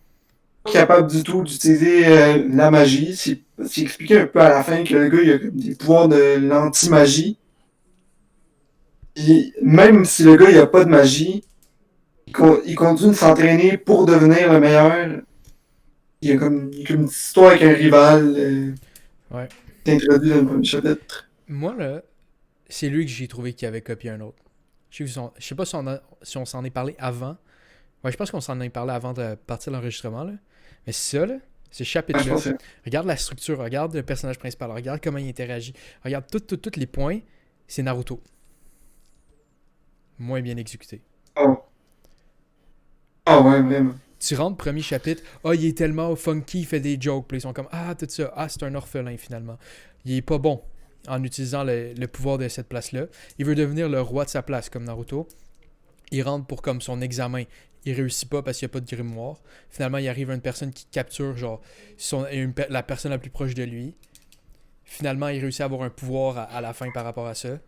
pas capable du tout d'utiliser la magie. C'est expliqué un peu à la fin que le gars il a comme des pouvoirs de l'anti-magie. Et même si le gars il a pas de magie, il continue de s'entraîner pour devenir le meilleur. Il y a comme une histoire avec un rival. Ouais. Introduit dans le premier chapitre. Moi, là, c'est lui que j'ai trouvé qui avait copié un autre. Je sais pas si on s'en est parlé avant. Ouais, je pense qu'on s'en est parlé avant de partir de l'enregistrement, là. Mais c'est ça, là, ce chapitre-là. Regarde la structure, regarde le personnage principal, regarde comment il interagit, regarde tous les points. C'est Naruto. Moins bien exécuté. Oh. Ah ouais, vraiment. Tu rentres, premier chapitre, il est tellement funky, il fait des jokes, puis ils sont comme, tout ça, c'est un orphelin finalement. Il est pas bon en utilisant le pouvoir de cette place-là. Il veut devenir le roi de sa place, comme Naruto. Il rentre pour comme son examen. Il réussit pas parce qu'il n'y a pas de grimoire. Finalement, il arrive à une personne qui capture genre la personne la plus proche de lui. Finalement, il réussit à avoir un pouvoir à la fin par rapport à ça.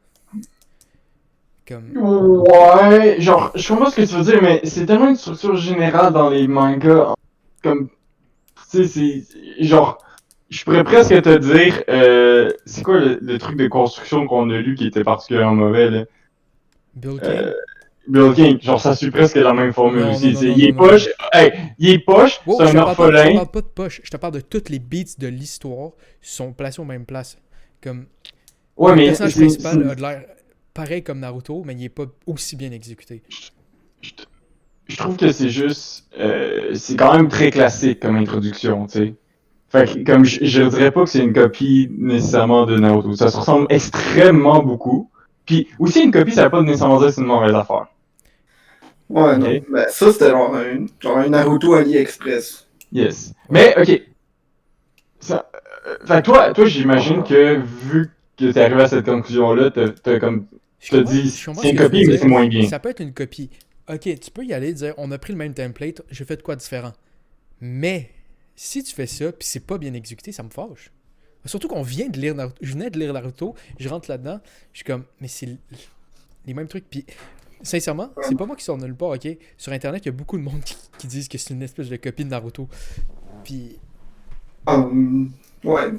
Comme... Ouais, genre, je comprends ce que tu veux dire, mais c'est tellement une structure générale dans les mangas. Comme, tu sais, c'est genre, je pourrais presque te dire, c'est quoi le truc de construction qu'on a lu qui était particulièrement mauvais, là? Bill King. Bill King, genre, ça suit presque la même formule aussi. Il est poche, c'est un orphelin. Je te parle pas de poche, je te parle de toutes les beats de l'histoire sont placés aux mêmes places. Comme, ouais, le personnage principal a de l'air pareil comme Naruto, mais il est pas aussi bien exécuté. Je trouve que c'est juste... c'est quand même très classique comme introduction, tu sais. Fait que, comme je dirais pas que c'est une copie nécessairement de Naruto. Ça se ressemble extrêmement beaucoup. Puis aussi, une copie, ça veut pas nécessairement dire que c'est une mauvaise affaire. Ouais, okay. Non. Ben, ça, c'était genre un Naruto AliExpress. Yes. Mais, ok. Ça, fait que toi, j'imagine que, vu que t'es arrivé à cette conclusion-là, t'as comme... Je te dis, c'est une copie, mais c'est moins bien. Ça peut être une copie. Ok, tu peux y aller et dire, on a pris le même template, j'ai fait de quoi différent. Mais, si tu fais ça, puis c'est pas bien exécuté, ça me fâche. Surtout qu'on vient de lire Naruto. Je venais de lire Naruto, je rentre là-dedans, je suis comme, mais c'est les mêmes trucs. Puis, sincèrement, c'est pas moi qui sors nulle part, ok? Sur Internet, il y a beaucoup de monde qui disent que c'est une espèce de copie de Naruto. Puis... ouais.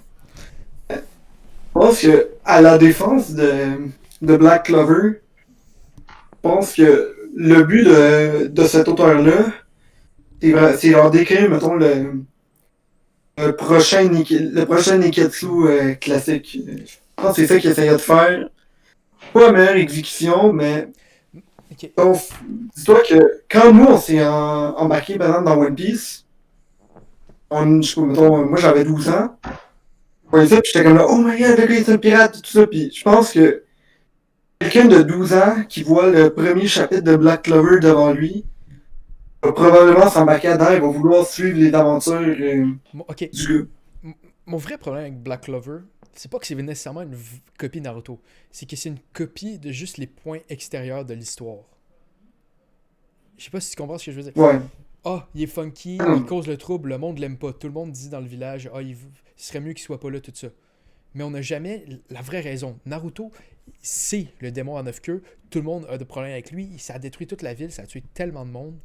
Je pense pense que à la défense de Black Clover, je pense que le but de cet auteur-là, c'est leur décrire, mettons, le prochain Neketsu classique. Je pense que c'est ça qu'ils essayaient de faire. Pas la meilleure exécution, mais Ok. donc, dis-toi que quand nous on s'est embarqué par exemple dans One Piece, mettons, moi j'avais 12 ans, je voyais ça, puis j'étais comme là, oh my god, le gars est un pirate, tout ça, puis je pense que quelqu'un de 12 ans qui voit le premier chapitre de Black Clover devant lui va probablement s'embarquer dedans et va vouloir suivre les aventures Ok. du gars. Mon vrai problème avec Black Clover, c'est pas que c'est nécessairement une copie Naruto. C'est que c'est une copie de juste les points extérieurs de l'histoire. Je sais pas si tu comprends ce que je veux dire. Ouais. Ah, il est funky, il cause le trouble, le monde l'aime pas. Tout le monde dit dans le village, ah, il serait mieux qu'il soit pas là, tout ça. Mais on n'a jamais la vraie raison. Naruto, c'est le démon à 9 queues. Tout le monde a des problèmes avec lui. Ça a détruit toute la ville, ça a tué tellement de monde.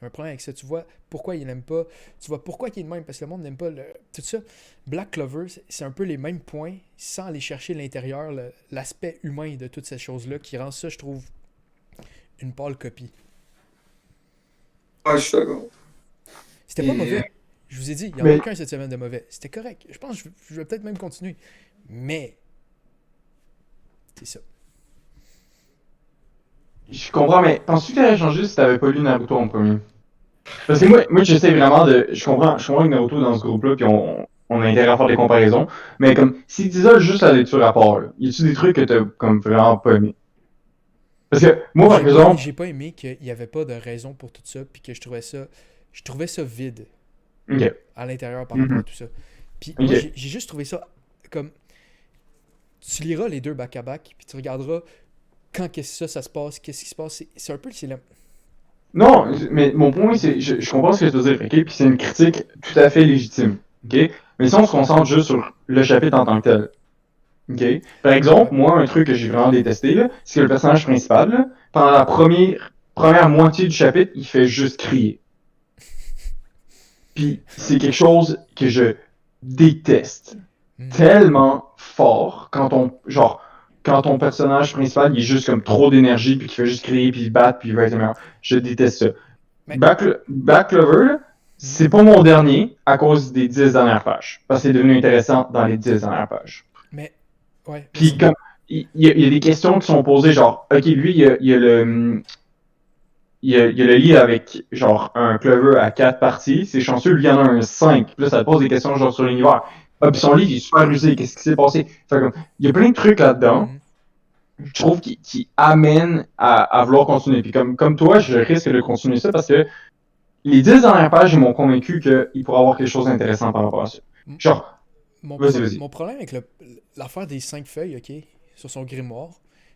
Un problème avec ça. Tu vois pourquoi il n'aime pas. Tu vois pourquoi il est de même, parce que le monde n'aime pas tout ça. Black Clover, c'est un peu les mêmes points, sans aller chercher l'intérieur, l'aspect humain de toutes ces choses-là, qui rend ça, je trouve, une pâle copie. Ouais, je suis d'accord. C'était pas mauvais. Je vous ai dit, il n'y en a aucun cette semaine de mauvais. C'était correct. Je pense que je vais peut-être même continuer. Mais, c'est ça. Je comprends, mais penses-tu que t'aurais changé si t'avais pas lu Naruto en premier? Parce que moi j'essaie vraiment de. Je comprends que Naruto dans ce groupe-là, puis on a intérêt à faire des comparaisons. Mais comme, si tu disais juste la lecture à part, là, y a-tu des trucs que t'as comme vraiment pas aimé? Parce que moi, par exemple. J'ai pas aimé qu'il n'y avait pas de raison pour tout ça, puis que je trouvais ça vide. Ok. À l'intérieur par rapport à tout ça. Puis moi, j'ai juste trouvé ça comme. Tu liras les deux back-à-back, puis tu regarderas quand ça se passe, qu'est-ce qui se passe. C'est un peu le. Non, mais mon point, c'est, je comprends ce que tu veux dire, ok? Puis c'est une critique tout à fait légitime, ok? Mais si on se concentre juste sur le chapitre en tant que tel, ok? Par exemple, moi, un truc que j'ai vraiment détesté, là, c'est que le personnage principal, là, pendant la première moitié du chapitre, il fait juste crier. Puis c'est quelque chose que je déteste tellement fort quand ton personnage principal il est juste comme trop d'énergie puis qu'il fait juste crier puis il bat puis il va être meilleur. Je déteste ça. Mais- Black Clover, là, c'est pas mon dernier à cause des 10 dernières pages. Parce que c'est devenu intéressant dans les 10 dernières pages. Mais, ouais. Puis comme il y a des questions qui sont posées genre OK, lui il y a le livre avec genre un Clover à 4 parties, c'est chanceux, lui il y en a un 5. Puis là ça te pose des questions genre sur l'univers. Ah, puis son livre il est super rusé, qu'est-ce qui s'est passé? Fait comme, il y a plein de trucs là-dedans, je trouve, qui amènent à vouloir continuer. Puis comme toi, je risque de continuer ça parce que les 10 dernières pages, ils m'ont convaincu qu'il pourrait y avoir quelque chose d'intéressant par rapport à ça. Genre, vas-y. Mon problème avec l'affaire des 5 feuilles, ok, sur son grimoire,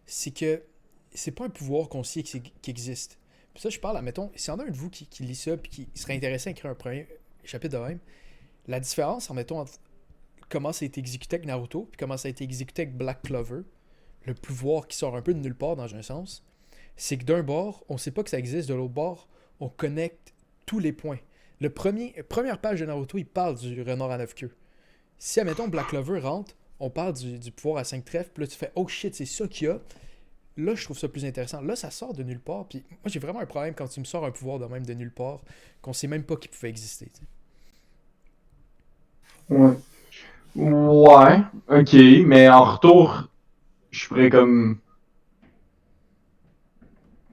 c'est que c'est pas un pouvoir qu'on sait qui existe. Puis ça, je parle, admettons, s'il y en a un de vous qui lit ça puis qui serait intéressé à écrire un premier chapitre de même, la différence, admettons, entre comment ça a été exécuté avec Naruto puis comment ça a été exécuté avec Black Clover, le pouvoir qui sort un peu de nulle part dans un sens, c'est que d'un bord, on sait pas que ça existe, de l'autre bord, on connecte tous les points. Première page de Naruto, il parle du renard à 9 queues. Si, admettons, Black Clover rentre, on parle du pouvoir à 5 trèfles, puis là, tu fais « Oh shit, c'est ça qu'il y a », là, je trouve ça plus intéressant. Là, ça sort de nulle part, puis moi, j'ai vraiment un problème quand tu me sors un pouvoir de même de nulle part, qu'on sait même pas qu'il pouvait exister. Ouais. Ouais, ok, mais en retour, je pourrais comme.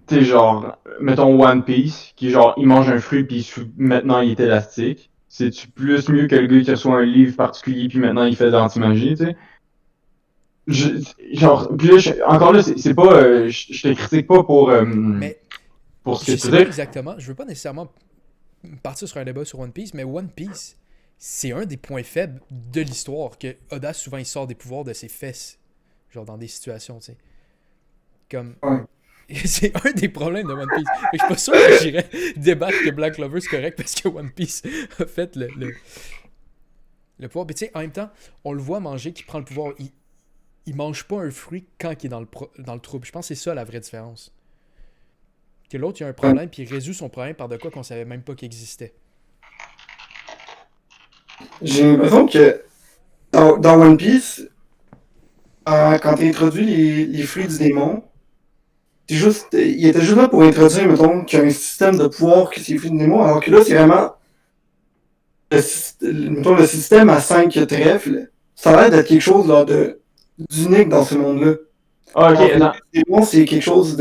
Tu sais, genre, mettons One Piece, qui genre, il mange un fruit puis maintenant il est élastique. C'est-tu plus mieux que le gars qui reçoit un livre particulier puis maintenant il fait de l'anti-magie, tu sais? Genre, puis là, encore là, c'est pas. Je te critique pas Mais pour ce que je tu sais pas dis. exactement, je veux pas nécessairement partir sur un débat sur One Piece, mais One Piece, c'est un des points faibles de l'histoire, que Oda, souvent, il sort des pouvoirs de ses fesses, genre dans des situations, tu sais. Comme... Ouais. C'est un des problèmes de One Piece. Je suis pas sûr que j'irais débattre que Black Clover c'est correct parce que One Piece a fait le pouvoir. Mais tu sais, en même temps, on le voit manger, qui prend le pouvoir. Il mange pas un fruit quand il est dans le trouble. Je pense que c'est ça la vraie différence. Que l'autre, il a un problème, puis il résout son problème par de quoi qu'on savait même pas qu'il existait. J'ai l'impression que dans One Piece, quand tu introduis les fruits du démon, il était juste là pour introduire, mettons, qu'il y a un système de pouvoir que c'est les fruits du démon, alors que là, c'est vraiment mettons, le système à 5 trèfles. Ça a l'air d'être quelque chose là, d'unique dans ce monde-là. Ah, ok, Alors que attends. les démons, c'est quelque chose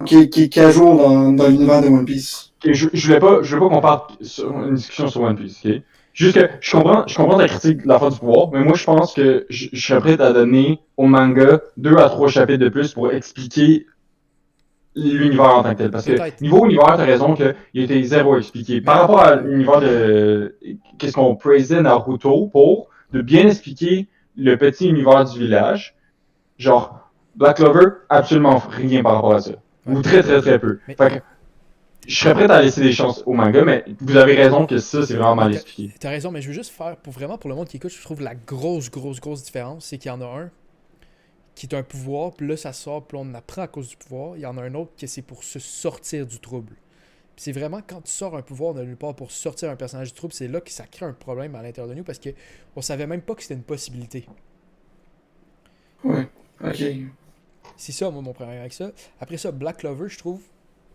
qui est à jour dans l'univers de One Piece. Ok, je voulais pas qu'on parte sur une discussion sur One Piece, ok? Juste que je comprends ta critique de la fin du pouvoir, mais moi je pense que je serais prêt à donner au manga 2 à 3 chapitres de plus pour expliquer l'univers en tant que tel. Parce que Peut-être. niveau univers, t'as raison qu'il était zéro expliqué. Par rapport à l'univers de qu'est-ce qu'on praisait Naruto pour de bien expliquer le petit univers du village, genre Black Clover, absolument rien par rapport à ça. Ou très très très peu. Mais- Fait que je serais prêt à laisser des chances au manga, mais vous avez raison que ça, c'est vraiment mal expliqué. T'as raison, mais je veux juste faire, pour le monde qui écoute, je trouve la grosse différence, c'est qu'il y en a un qui est un pouvoir, puis là ça sort, puis on en apprend à cause du pouvoir. Il y en a un autre qui c'est pour se sortir du trouble. Puis c'est vraiment quand tu sors un pouvoir de nulle part pour sortir un personnage du trouble, c'est là que ça crée un problème à l'intérieur de nous parce que on savait même pas que c'était une possibilité. Ouais, ok. C'est ça, moi, mon problème avec ça. Après ça, Black Clover, je trouve,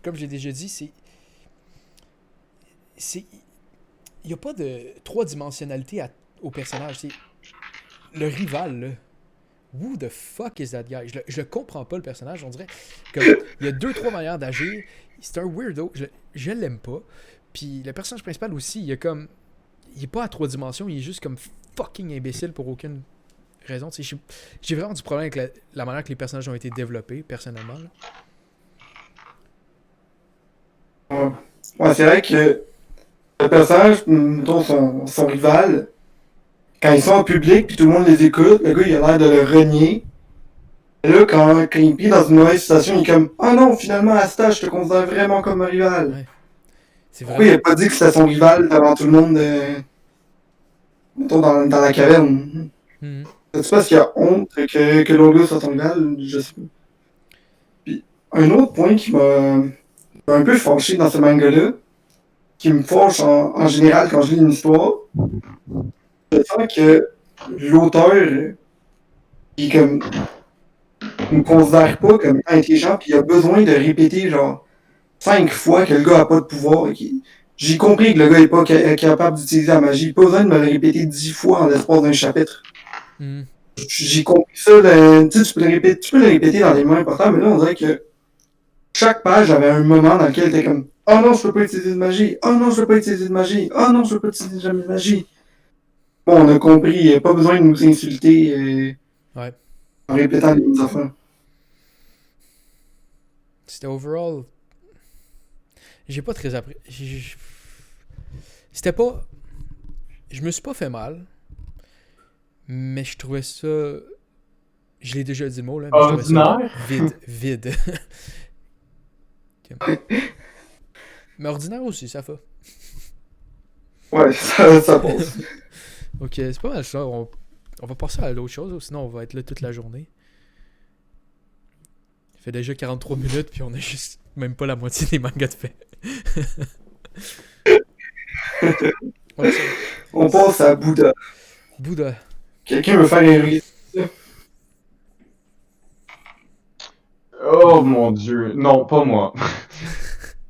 comme je l'ai déjà dit, c'est. Il n'y a pas de trois-dimensionnalité au personnage. C'est le rival, là. Who the fuck is that guy? Je le comprends pas, le personnage. On dirait qu'il y a deux, trois manières d'agir. C'est un weirdo. Je l'aime pas. Puis le personnage principal aussi, il est pas à trois dimensions. Il est juste comme fucking imbécile pour aucune raison. J'ai vraiment du problème avec la manière que les personnages ont été développés, personnellement. Là. Ouais, c'est vrai que le personnage, mettons son rival, quand ils sont en public puis tout le monde les écoute, le gars il a l'air de le renier. Et là, quand il plie dans une mauvaise situation, il est comme ah non, finalement, à ce stade, je te considère vraiment comme un rival. Ouais. C'est Pourquoi il a pas dit que c'était son rival devant tout le monde mettons, dans la caverne? Mhm. C'est parce qu'il a honte que l'autre gars soit son rival? Je sais pas. Puis, un autre point qui m'a un peu fâché dans ce manga-là, qui me fâche en général quand je lis une histoire, je sens que l'auteur, il comme me considère pas comme intelligent, puis il a besoin de répéter genre 5 fois que le gars a pas de pouvoir. J'ai compris que le gars est pas capable d'utiliser la magie. Pas besoin de me le répéter 10 fois en l'espace d'un chapitre. Mhm. J'ai compris ça. Tu peux le répéter dans les moments importants, mais là on dirait que chaque page avait un moment dans lequel t'es comme oh non, je peux pas utiliser de magie. Oh non, je peux pas utiliser de magie. Oh non, je peux pas utiliser jamais de magie. Bon, on a compris, pas besoin de nous insulter Ouais. en répétant les mêmes affaires. C'était overall. J'ai pas très appris. C'était pas. Je me suis pas fait mal. Mais je trouvais ça. Je l'ai déjà dit le mot là. Mais je trouvais ça Ordinaire? vide. Mais ordinaire aussi, ça fait. Ouais, ça passe. Ok, c'est pas mal ça. On va passer à l'autre chose, sinon on va être là toute la journée. Ça fait déjà 43 minutes, puis on a juste même pas la moitié des mangas de fait. Ouais, On passe à Bouddha. Bouddha. Quelqu'un veut faire un risque. Oh mon dieu. Non, pas moi.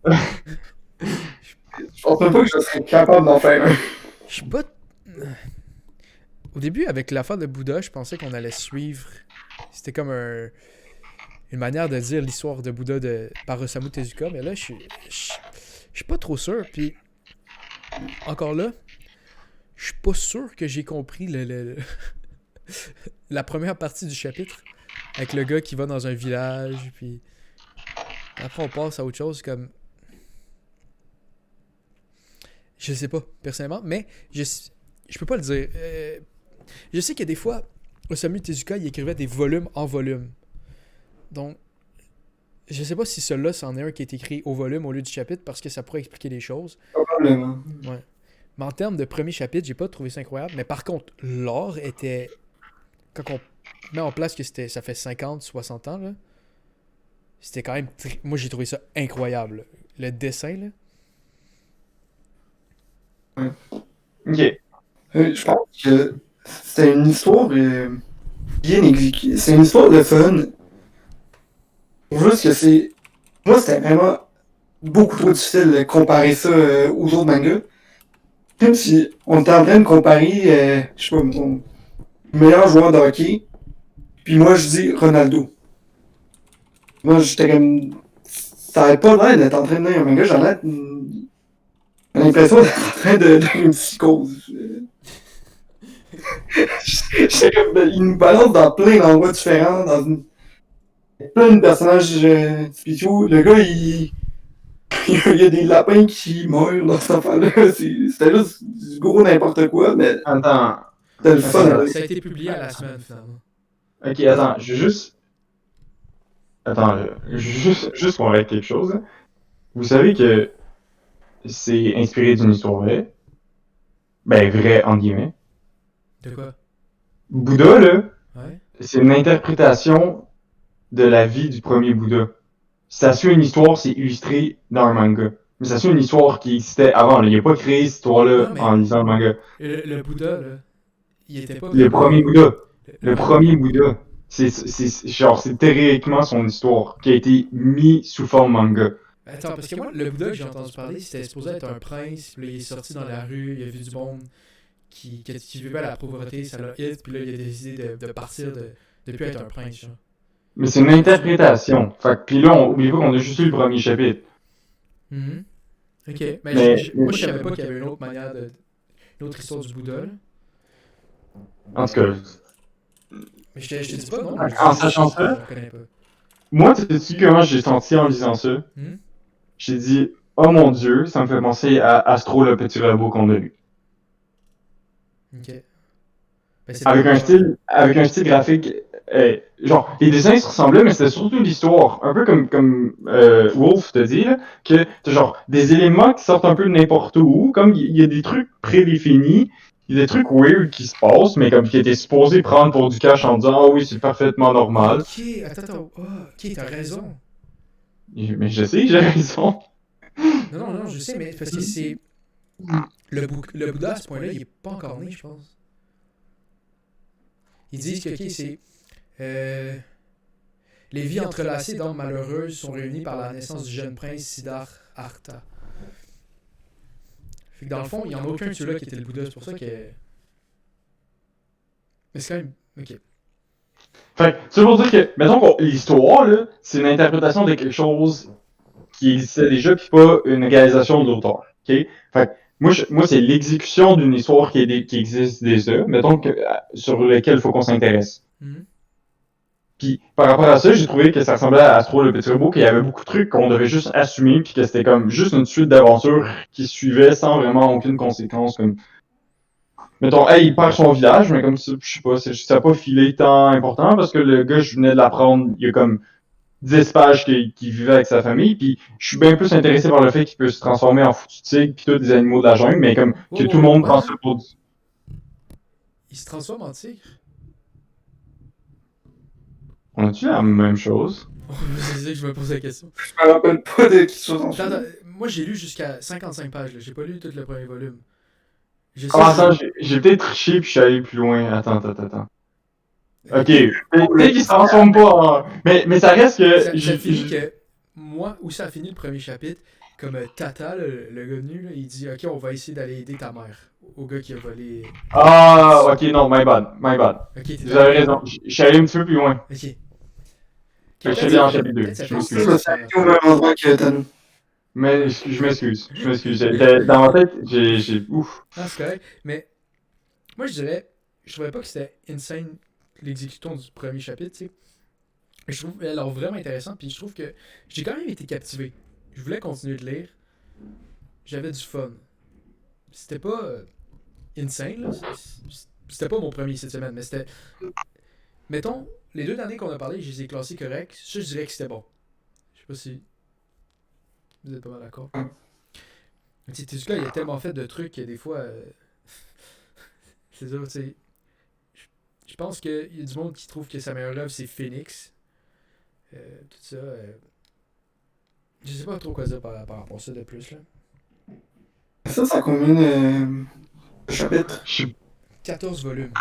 Je pense même pas que je serais capable d'en faire un. Je suis pas. Au début, avec l'affaire de Bouddha, je pensais qu'on allait suivre. C'était comme une manière de dire l'histoire de Bouddha par Osamu Tezuka, mais là, je suis pas trop sûr. Puis, encore là, je suis pas sûr que j'ai compris la première partie du chapitre. Avec le gars qui va dans un village, puis après on passe à autre chose comme. Je sais pas, personnellement, mais je peux pas le dire. Je sais que des fois, Osamu Tezuka, il écrivait des volumes en volume. Donc, je sais pas si celui-là, c'en est un qui est écrit au volume au lieu du chapitre, parce que ça pourrait expliquer les choses. Probablement. Ouais. Mais en termes de premier chapitre, j'ai pas trouvé ça incroyable. Mais par contre, l'art était. Quand on met en place que ça fait 50, 60 ans, là, c'était quand même. Moi, j'ai trouvé ça incroyable. Là. Le dessin, là. Ouais. Ok. Je pense que c'était une histoire bien exécutée. C'est une histoire de fun. Juste que c'est... Moi, c'était vraiment beaucoup trop difficile de comparer ça aux autres mangas. Comme si on était en train de comparer, je sais pas, mon meilleur joueur de hockey, puis moi, je dis Ronaldo. Moi, j'étais comme... Ça avait pas l'air d'être en train de lire un manga, j'ai l'impression d'être en train de lire une psychose. J'étais comme... Il nous balance dans plein d'endroits différents, dans une... plein de personnages spéciaux. Le gars, il y a des lapins qui meurent dans cette affaire-là. C'était juste du gros n'importe quoi, mais Attends. c'était le fun. Ça a été publié à la semaine, finalement. Ok, attends, je vais juste. Attends, juste qu'on règle quelque chose. Hein. Vous savez que c'est inspiré d'une histoire vraie. Ben, vraie, entre guillemets. De quoi? Bouddha, là, Ouais. c'est une interprétation de la vie du premier Bouddha. Ça suit une histoire, c'est illustré dans un manga. Mais ça suit une histoire qui existait avant. Là. Il n'a pas créé cette histoire-là Non, mais- en lisant le manga. Le Bouddha, là, il était pas... Le premier Bouddha. Le Le- premier Bouddha. C'est théoriquement son histoire qui a été mis sous forme manga. Attends, parce que moi, le Bouddha que j'ai entendu parler, c'était supposé être un prince, puis là, il est sorti dans la rue, il a vu du monde qui vivait à la pauvreté, ça l'a hit, puis là, il a décidé de partir, de plus être un prince, genre. Mais c'est une interprétation. Fait que, pis là, oublie pas qu'on a juste lu le premier chapitre. Mhm. Ok, mais, Mais- moi, je savais pas qu'il y avait une autre manière une autre histoire du Bouddha, là. En tout cas, Mais je te dis pas, non. En sachant ça? Je connais pas. moi, tu sais comment j'ai senti en lisant ça? Hmm? J'ai dit, oh mon dieu, ça me fait penser à Astro, le petit robot qu'on a lu. Ok. Ben, c'est Avec d'accord. avec un style graphique, genre, les dessins se ressemblaient, mais c'était surtout l'histoire. Un peu comme Wolf te dit, là, que t'as genre des éléments qui sortent un peu de n'importe où, comme il y a des trucs prédéfinis, il y a des trucs weird qui se passent, mais comme qui étaient supposés prendre pour du cash en disant, ah oui, c'est parfaitement normal. Ok, attends. Oh, ok, t'as raison. Mais je sais, j'ai raison. Non, je sais, mais parce que c'est. Le Bouddha, à ce point-là, il est pas encore né, je pense. Ils disent que, ok, c'est. Les vies entrelacées d'hommes malheureuses sont réunies par la naissance du jeune prince Siddhartha. Fait que dans le fond, il n'y en a aucun de ceux-là qui était le Bouddha, c'est pour ça que. Mais c'est quand même. Ok. Fait que, ça veut dire que, mettons que l'histoire, là, c'est une interprétation de quelque chose qui existait déjà, puis pas une réalisation de l'auteur. OK? Fait que, moi c'est l'exécution d'une histoire qui existe déjà, mettons que, sur laquelle il faut qu'on s'intéresse. Mhm. Puis par rapport à ça, j'ai trouvé que ça ressemblait à Astro le petit robot, qu'il y avait beaucoup de trucs qu'on devait juste assumer, puis que c'était comme juste une suite d'aventures qui suivait sans vraiment aucune conséquence. Comme, mettons, hey, il perd son village, mais comme ça, je sais pas, ça n'a pas filé tant important parce que le gars, je venais de l'apprendre, il y a comme 10 pages qui vivait avec sa famille, puis je suis bien plus intéressé par le fait qu'il peut se transformer en foutu tigre, puis tous des animaux de la jungle, mais comme que tout le monde prend ça pour du... Il se transforme en tigre. On a-tu la même chose? C'est ça que je me pose la question. Je me rappelle pas de qui chose en Attends, moi j'ai lu jusqu'à 55 pages, là. J'ai pas lu tout le premier volume. J'ai Ah, attends, j'ai peut-être triché puis je suis allé plus loin. Attends. Ok, peut-être qu'il se transforme pas en... Mais ça reste que... Ça finit que moi, où ça a fini le premier chapitre, comme Tata, le gars nu, là, il dit ok, on va essayer d'aller aider ta mère, au gars qui a volé. Ah, ok, non, my bad. Ok, t'es Vous avez raison, je suis allé un petit peu plus loin. Ok. Je suis allé en chapitre 2, je m'excuse. Ça, c'est au même endroit que Thanos. Mais je m'excuse. Dans ma tête, j'ai... Ouf. Ah, c'est correct. Mais moi, je trouvais pas que c'était insane l'exécution du premier chapitre, tu sais. Je trouve elle a l'air vraiment intéressant, puis je trouve que j'ai quand même été captivé. Je voulais continuer de lire. J'avais du fun. C'était pas insane, là. C'était pas mon premier cette semaine, mais c'était. Mettons, les 2 derniers qu'on a parlé, je les ai classés corrects. Ça, je dirais que c'était bon. Je sais pas si. Vous êtes pas mal d'accord. Mais tu sais, ce gars, il a tellement fait de trucs que des fois. C'est ça, tu sais. Je pense qu'il y a du monde qui trouve que sa meilleure œuvre, c'est Phoenix. Tout ça. Je sais pas trop quoi dire par rapport à ça de plus, là. Ça a combien de chapitres? 14 volumes.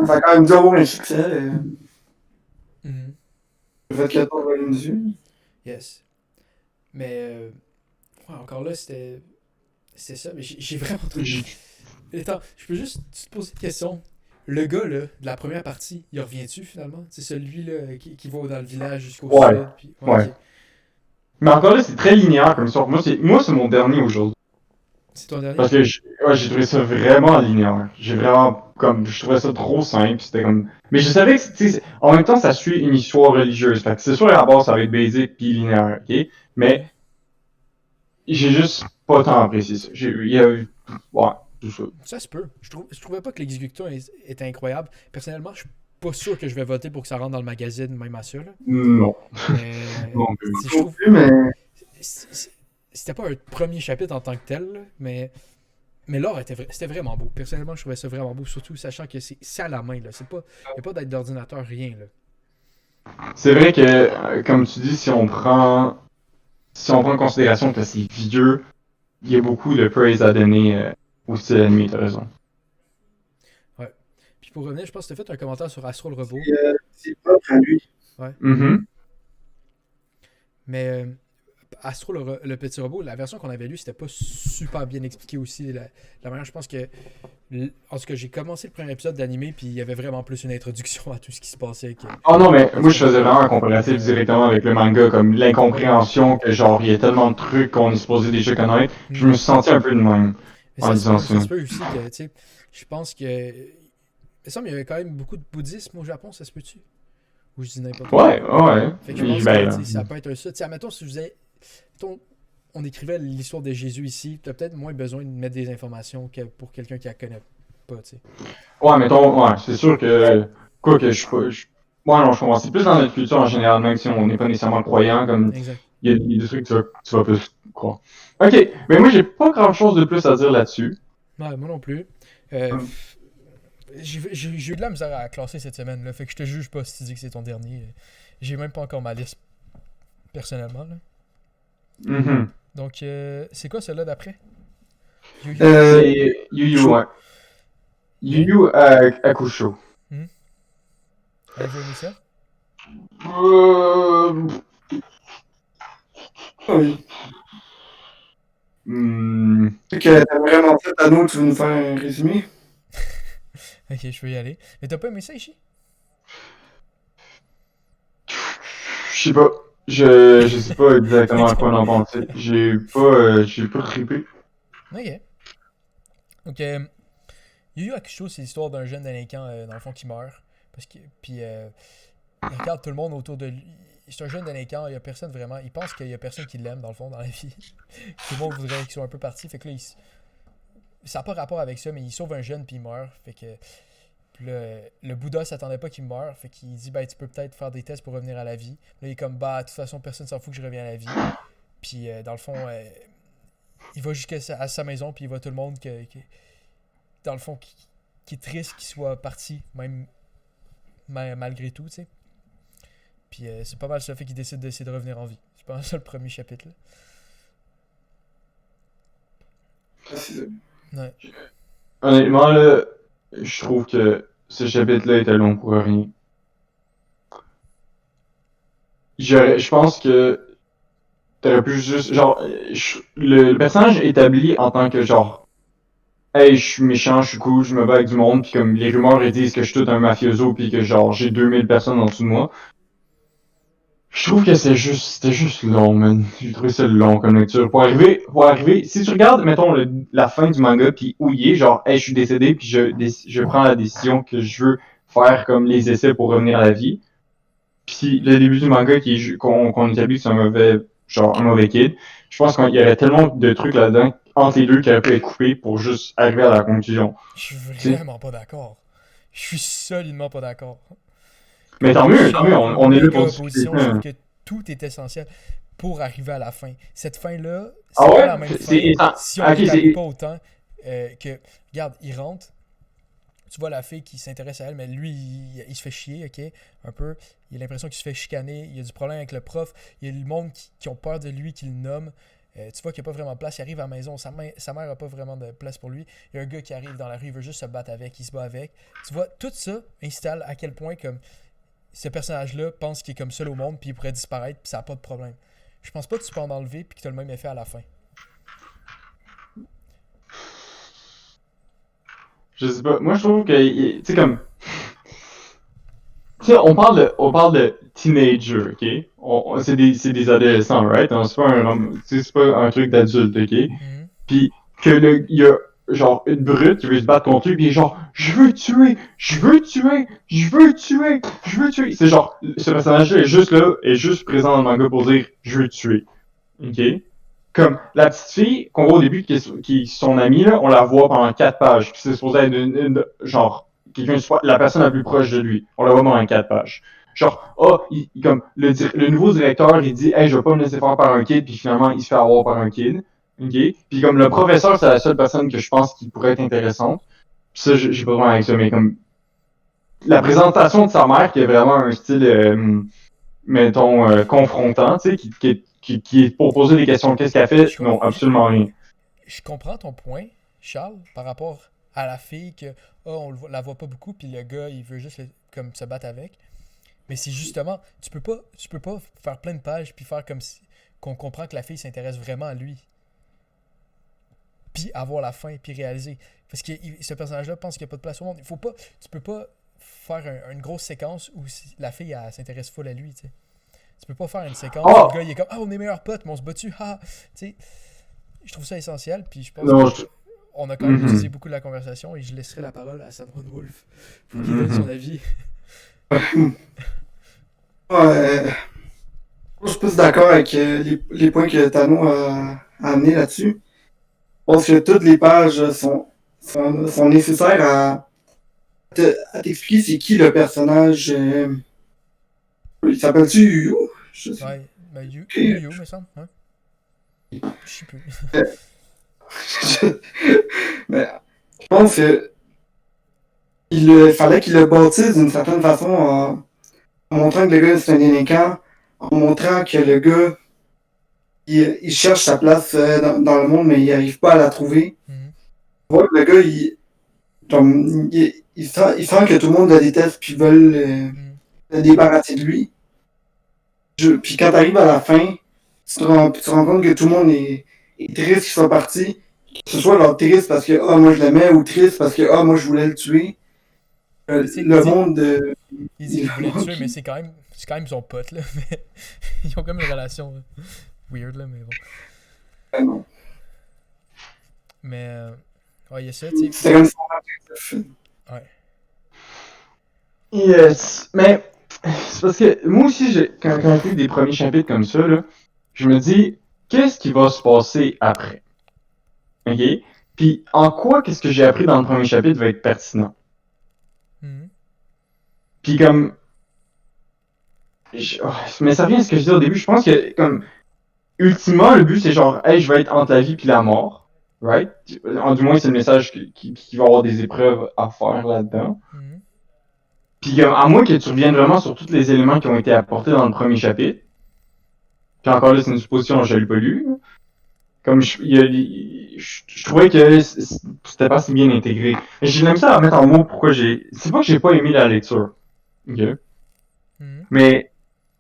Ça a quand même dû avoir un succès. Mhm. Le fait 14 volumes dessus. Yes. Mais, ouais, encore là, c'était ça. Mais j'ai vraiment trouvé. J'ai- Attends, je peux juste te poser une question. Le gars, là, de la première partie, il revient-tu finalement? C'est celui-là qui va dans le village jusqu'au Ouais. sud. Puis... Ouais. ok. Mais encore là, c'est très linéaire comme histoire. Moi, c'est mon dernier aujourd'hui. C'est ton dernier? Parce que j'ai trouvé ça vraiment linéaire. J'ai vraiment, comme, je trouvais ça trop simple. C'était comme. Mais je savais que, tu sais, en même temps, ça suit une histoire religieuse. Fait que c'est sûr, à la base, ça va être basic puis linéaire, ok? Mais j'ai juste pas tant apprécié ça. Il y a eu. Ouais, tout ça. Ça se peut. Je trouvais pas que l'exécution était incroyable. Personnellement, je suis pas sûr que je vais voter pour que ça rentre dans le magazine, même à ça. Là. Non. Mais Non, je Non trouve plus, mais c'était pas un premier chapitre en tant que tel, là, mais l'art c'était vraiment beau. Personnellement, je trouvais ça vraiment beau, surtout sachant que c'est à la main. Là. Il n'y a pas d'aide d'ordinateur, rien. Là. C'est vrai que, comme tu dis, si on prend en considération que c'est vieux, il y a beaucoup de praise à donner au style animé, t'as raison. Ouais. Puis pour revenir, je pense que tu as fait un commentaire sur Astro le robot. c'est propre à lui. Mhm. Mais Astro le petit robot, la version qu'on avait lue, c'était pas super bien expliqué aussi. La manière, je pense que. En tout cas, j'ai commencé le premier épisode d'animé, puis il y avait vraiment plus une introduction à tout ce qui se passait. Oh non, mais moi je faisais vraiment un comparatif directement avec le manga, comme l'incompréhension que genre il y a tellement de trucs qu'on est supposé déjà connaître. Je me suis senti un peu de même Mais en disant ça. ça se peut aussi que, tu sais, je pense que. Il me semble qu'il y avait quand même beaucoup de bouddhisme au Japon, ça se peut-tu? Ou je dis n'importe quoi. Ouais, ouais. Fait que je pense Ben, que tu sais, ça peut être ça. Tu sais, admettons, si je faisais. Mettons, on écrivait l'histoire de Jésus ici, tu as peut-être moins besoin de mettre des informations que pour quelqu'un qui la connaît pas, tu sais. ouais, mettons, ouais, c'est sûr que quoi que je suis pas. Ouais, non, je comprends. C'est plus dans notre culture en général, même si on n'est pas nécessairement croyant, comme Exact. il y a des trucs que tu vas plus croire. Ok, mais moi j'ai pas grand chose de plus à dire là-dessus. Ouais, moi non plus. J'ai eu de la misère à classer cette semaine, là, fait que je te juge pas si tu dis que c'est ton dernier. J'ai même pas encore ma liste, personnellement. Là. Mhm. Donc, c'est quoi celui-là d'après? Yu-Yu? C'est Yu Yu, ouais. Yu Yu Hakusho. Avez-vous aimé ça? Euh... Oui. hmm, Fait que t'as vraiment fait Anno, tu veux nous faire un résumé? Ok, je vais y aller. Mais t'as pas aimé ça, Ishi? Je sais pas. Je sais pas exactement à quoi on en pensait. J'ai pas trippé. Ok. Donc, Yu Yu Hakusho, c'est l'histoire d'un jeune délinquant, dans le fond, qui meurt. Puis, il regarde tout le monde autour de lui. C'est un jeune délinquant, il y a personne vraiment. Il pense qu'il y a personne qui l'aime, dans le fond, dans la vie. Tout le monde voudrait qu'il soit un peu parti. Fait que là, ça n'a pas rapport avec ça, mais il sauve un jeune, puis il meurt. Fait que. Puis là, le Bouddha s'attendait pas qu'il meure. Fait qu'il dit, ben, tu peux peut-être faire des tests pour revenir à la vie. Là, il est comme, bah, de toute façon, personne s'en fout que je revienne à la vie. Puis, dans le fond, il va jusqu'à sa maison, puis il voit tout le monde dans le fond, qui est triste qu'il soit parti, même malgré tout, tu sais. Puis c'est pas mal ça fait qu'il décide d'essayer de revenir en vie. C'est pas mal ça le premier chapitre, là. Ouais. Honnêtement, là, je trouve que ce chapitre-là était long pour rien. Je pense que t'aurais pu juste, genre, le personnage établi en tant que genre, hey, je suis méchant, je suis cool, je me bats avec du monde, puis comme les rumeurs ils disent que je suis tout un mafioso, puis que genre j'ai 2000 personnes en dessous de moi. Je trouve que c'était juste long, man. J'ai trouvé ça long comme lecture. Pour arriver, si tu regardes, mettons, la fin du manga, puis où il est, genre, hey, je suis décédé, puis je prends la décision que je veux faire comme les essais pour revenir à la vie. Puis le début du manga qu'on établit que c'est un mauvais kid, je pense qu'il y aurait tellement de trucs là-dedans, entre les deux, qui auraient pu être coupés pour juste arriver à la conclusion. Je suis T'sais. vraiment pas d'accord. Je suis solidement pas d'accord. Mais tant mieux, on est là pour discuter. Opposition, je trouve que tout est essentiel pour arriver à la fin. Cette fin-là, c'est Ah pas ouais? la même C'est fin si on ok, n'établit pas autant que... Regarde, il rentre, tu vois la fille qui s'intéresse à elle, mais lui, il se fait chier, ok, un peu. Il a l'impression qu'il se fait chicaner, il y a du problème avec le prof, il y a le monde qui ont peur de lui, qui le nomme. Tu vois qu'il n'y a pas vraiment de place. Il arrive à la maison. Sa mère n'a pas vraiment de place pour lui. Il y a un gars qui arrive dans la rue. Il veut juste se battre avec. Il se bat avec. Tu vois, tout ça installe à quel point comme ce personnage-là pense qu'il est comme seul au monde puis il pourrait disparaître puis ça n'a pas de problème. Je pense pas que tu peux en enlever puis que tu as le même effet à la fin. Je sais pas. Moi, je trouve que, tu sais, comme, tu sais, on parle de teenager, ok? C'est des adolescents, right? C'est pas c'est pas un truc d'adulte, ok? Mhm. Puis il y a genre une brute qui veut se battre contre lui, puis il est genre, je veux tuer, je veux tuer, je veux tuer, je veux tuer. C'est genre, ce personnage-là est juste là, est juste présent dans le manga pour dire, je veux tuer, ok? Comme la petite fille qu'on voit au début, qui est son amie, là, on la voit pendant 4 pages. Puis c'est supposé être genre, la personne la plus proche de lui. On la voit pendant 4 pages. Genre, comme, le nouveau directeur, il dit, hey, je vais pas me laisser faire par un kid, puis finalement, il se fait avoir par un kid. OK? Puis comme le professeur, c'est la seule personne que je pense qui pourrait être intéressante. Puis ça, j'ai pas vraiment avec ça, mais comme, la présentation de sa mère, qui est vraiment un style, mettons, confrontant, tu sais, qui est pour poser des questions. Qu'est-ce qu'elle fait? Non, absolument rien. Je comprends ton point, Charles, par rapport à la fille que on la voit pas beaucoup puis le gars il veut juste comme se battre avec. Mais c'est justement tu peux pas faire plein de pages puis faire comme si qu'on comprend que la fille s'intéresse vraiment à lui. Puis avoir la fin puis réaliser parce que ce personnage-là pense qu'il n'y a pas de place au monde. Il faut pas tu peux pas faire une grosse séquence où la fille elle s'intéresse full à lui, tu sais. Tu peux pas faire une séquence où le gars il est comme on est meilleurs potes mais on se bat dessus. Tu sais, je trouve ça essentiel puis je pense que on a quand même utilisé beaucoup de la conversation et je laisserai la parole à Samuel Wolf pour qu'il donne son avis. Je suis plus d'accord avec les points que Tano a amenés là-dessus. Je pense que toutes les pages sont nécessaires à t'expliquer c'est qui le personnage. Il s'appelle-tu Yu? Ouais, ben Yu, me semble. Hein? Je sais plus. Mais je pense que il fallait qu'il le bâtisse d'une certaine façon en montrant que le gars c'est un délinquant, en montrant que le gars il cherche sa place dans le monde mais il n'arrive pas à la trouver. Mm-hmm. On voit que le gars il sent que tout le monde le déteste puis veulent le débarrasser de lui. Puis quand t'arrives à la fin, tu te rends compte que tout le monde est triste qu'ils soient partis. Que ce soit genre triste parce que moi je l'aimais ou triste parce que moi je voulais le tuer. Le monde il dit qu'il voulait le tuer, mais c'est quand même son pote là. Ils ont comme une relation weird là, mais bon. Non. Mais ouais, il y a ça, tu sais. C'était comme ça. Ouais. Yes, mais c'est parce que moi aussi, quand je lis des premiers chapitres comme ça, là, je me dis, qu'est-ce qui va se passer après? OK? Puis en quoi qu'est-ce que j'ai appris dans le premier chapitre va être pertinent? Mm-hmm. Puis comme... mais ça revient à ce que je disais au début, je pense que comme... Ultimement, le but c'est genre, hey, je vais être entre la vie puis la mort. Right? Du moins, c'est le message qui va avoir des épreuves à faire là-dedans. Mm-hmm. Puis à moins que tu reviennes vraiment sur tous les éléments qui ont été apportés dans le premier chapitre. Puis encore là, c'est une supposition, je l'ai pas lu. Comme je trouvais que c'était pas si bien intégré. J'ai même ça à mettre en mots pourquoi j'ai. C'est pas que j'ai pas aimé la lecture. Ok. Mm-hmm. Mais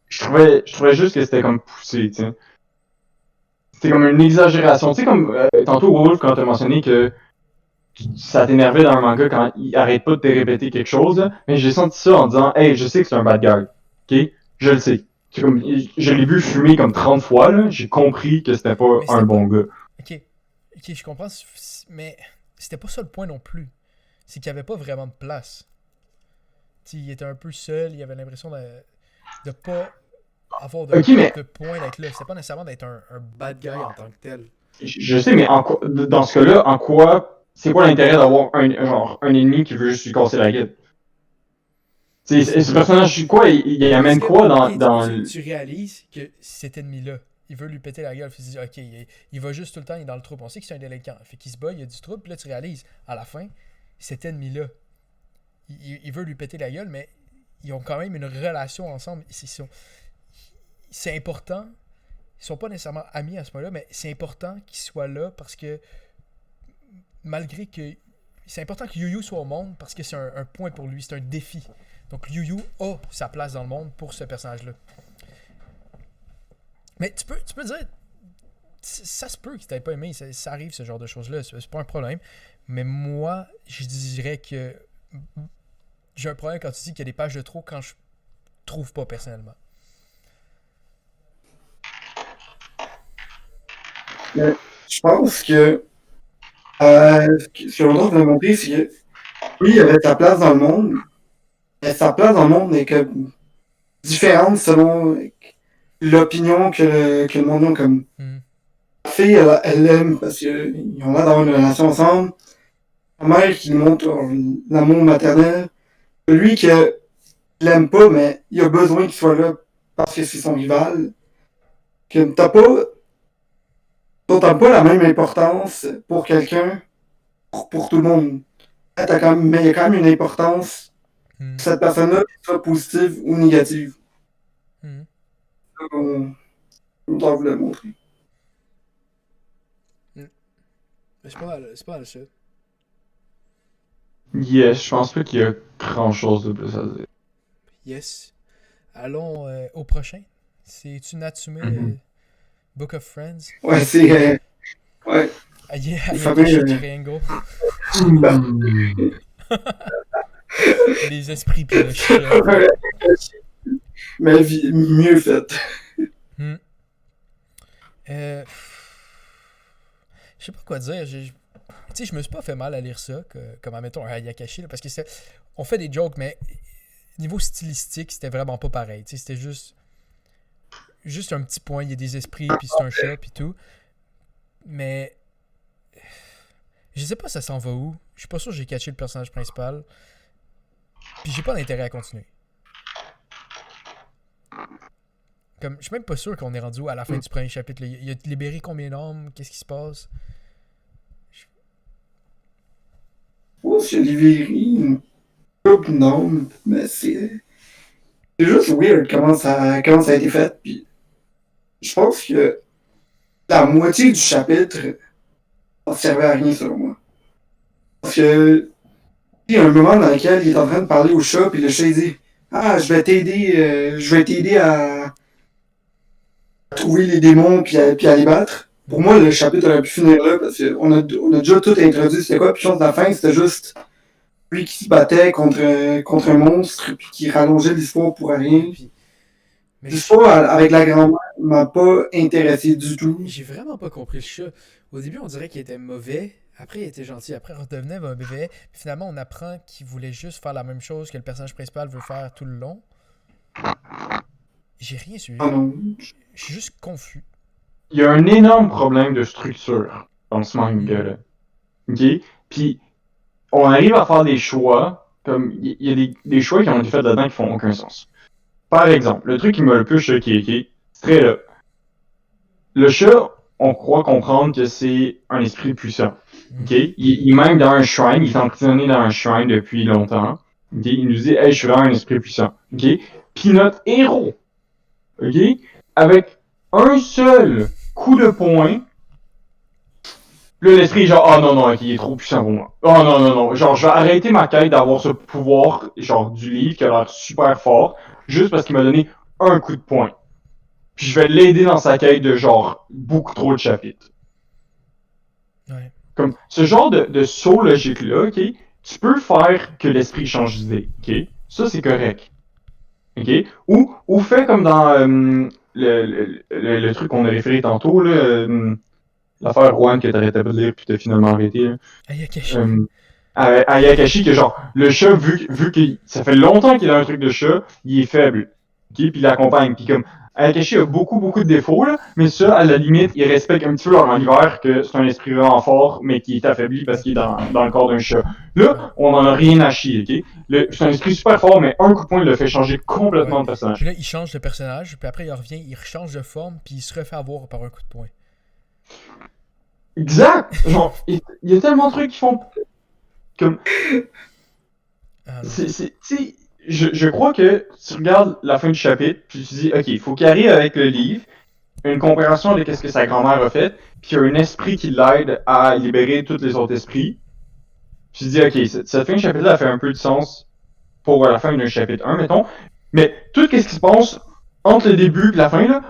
je trouvais juste que c'était comme poussé, tu sais. C'était comme une exagération. Tu sais, comme tantôt Wolf, quand t'as mentionné que ça t'énervait dans un manga quand il arrête pas de te répéter quelque chose, là, mais j'ai senti ça en disant, hey, je sais que c'est un bad guy. Ok? Je le sais. C'est comme, je l'ai vu fumer comme 30 fois, là. J'ai compris que c'était pas un bon gars. Ok, je comprends, mais c'était pas ça le point non plus. C'est qu'il y avait pas vraiment de place. T'sais, il était un peu seul, il avait l'impression de pas avoir de point d'être là. C'était pas nécessairement d'être un bad guy en tant que tel. Je sais, mais dans ce cas-là, en quoi. C'est quoi l'intérêt d'avoir un ennemi qui veut juste lui casser la gueule? Ce personnage, quoi, il amène quoi dans tu réalises que cet ennemi-là, il veut lui péter la gueule. Tu te dis, ok, il va juste tout le temps, il est dans le trouble. On sait que c'est un délinquant. Fait qu'il se bat, il y a du trouble. Puis là, tu réalises, à la fin, cet ennemi-là, il veut lui péter la gueule, mais ils ont quand même une relation ensemble. C'est important. sont pas nécessairement amis à ce moment-là, mais c'est important qu'ils soient là parce que malgré que c'est important que Yu-Yu soit au monde parce que c'est un point pour lui, c'est un défi. Donc Yu-Yu a sa place dans le monde pour ce personnage-là. Mais tu peux dire, ça se peut que tu n'aies pas aimé, ça arrive ce genre de choses-là, c'est pas un problème. Mais moi, je dirais que j'ai un problème quand tu dis qu'il y a des pages de trop quand je trouve pas personnellement. Mais je pense que ce que l'on doit montrer, c'est que lui, il avait sa place dans le monde, mais sa place dans le monde est comme différente selon l'opinion que le monde a. Comme la fille, elle l'aime parce qu'ils ont l'air d'avoir une relation ensemble. La mère qui lui montre l'amour maternel. Lui qui l'aime pas, mais il a besoin qu'il soit là parce que c'est son rival. Que t'as pas la même importance pour quelqu'un, pour tout le monde. Mais il y a quand même une importance pour cette personne-là, qu'elle soit positive ou négative. On doit vous le montrer. C'est pas mal ça. Yes, je pense pas qu'il y a grand chose de plus à dire. Yes. Allons au prochain. C'est-tu Natsume Book of Friends? Ouais, c'est. Ouais. Ayakashi Triangle. Les esprits piochés. Mais mieux fait. Je sais pas quoi dire. Tu sais, je me suis pas fait mal à lire ça, comme admettons un Ayakashi, là, parce que on fait des jokes, mais niveau stylistique, c'était vraiment pas pareil. Tu sais, c'était juste un petit point, il y a des esprits, puis c'est un chat, puis tout. Mais je sais pas ça s'en va où. Je suis pas sûr que j'ai catché le personnage principal. Puis j'ai pas d'intérêt à continuer. Comme, je suis même pas sûr qu'on est rendu à la fin du premier chapitre. Là. Il a libéré combien d'hommes? Qu'est-ce qui se passe? J'ai libéré une couple d'hommes, mais c'est juste weird comment ça a été fait. Puis je pense que la moitié du chapitre ne servait à rien selon moi. Parce que il y a un moment dans lequel il est en train de parler au chat, puis le chat il dit je vais t'aider à trouver les démons puis à les battre. Pour moi, le chapitre aurait pu finir là, parce qu'on a déjà tout introduit, c'était quoi, puis je pense que la fin, c'était juste lui qui se battait contre un monstre, puis qui rallongeait l'histoire pour rien. L'histoire avec la grand-mère m'a pas intéressé du tout. J'ai vraiment pas compris le chat. Au début, on dirait qu'il était mauvais. Après, il était gentil. Après, il redevenait mauvais. Puis finalement, on apprend qu'il voulait juste faire la même chose que le personnage principal veut faire tout le long. J'ai rien suivi. Je suis juste confus. Il y a un énorme problème de structure dans ce manga-là. OK? Puis, on arrive à faire des choix, comme il y a des choix qui ont été faits là-dedans qui font aucun sens. Par exemple, le truc qui m'a le plus choqué, c'est très là. Le chat, on croit comprendre que c'est un esprit puissant. OK? Il est même dans un shrine, il est emprisonné dans un shrine depuis longtemps. OK? Il nous dit, hey, je suis vraiment un esprit puissant. OK? Puis notre héros, OK? Avec un seul coup de poing, là, l'esprit est genre, non, ok, il est trop puissant pour moi. Oh non, genre, je vais arrêter ma quête d'avoir ce pouvoir, genre, du livre qui a l'air super fort, juste parce qu'il m'a donné un coup de poing. Puis je vais l'aider dans sa quête de, genre, beaucoup trop de chapitres. Ouais. Comme, ce genre de saut logique-là, ok, tu peux faire que l'esprit change d'idée, ok? Ça, c'est correct. Ok? Ou fais comme dans le truc qu'on a référé tantôt, là, l'affaire Juan que t'arrêtais pas de lire puis t'as finalement arrêté. Ayakashi. Ayakashi, que genre, le chat, vu que ça fait longtemps qu'il a un truc de chat, il est faible. Ok? Puis il l'accompagne. Puis comme, Ayakashi a beaucoup de défauts, là, mais ça, à la limite, il respecte un petit peu leur univers, que c'est un esprit vraiment fort, mais qui est affaibli parce qu'il est dans le corps d'un chat. Là, on en a rien à chier, ok? C'est un esprit super fort, mais un coup de poing, il le fait changer complètement de personnage. Puis là, il change de personnage, puis après, il revient, il rechange de forme, puis il se refait avoir par un coup de poing. Exact! Genre, il y a tellement de trucs qui font comme... Je crois que tu regardes la fin du chapitre, puis tu dis, ok, il faut qu'il arrive avec le livre, une compréhension de qu'est-ce que sa grand-mère a fait, puis il y a un esprit qui l'aide à libérer tous les autres esprits. Puis je dis, ok, cette fin de chapitre-là fait un peu de sens pour la fin d'un chapitre 1, mettons. Mais tout ce qui se passe entre le début et la fin, là,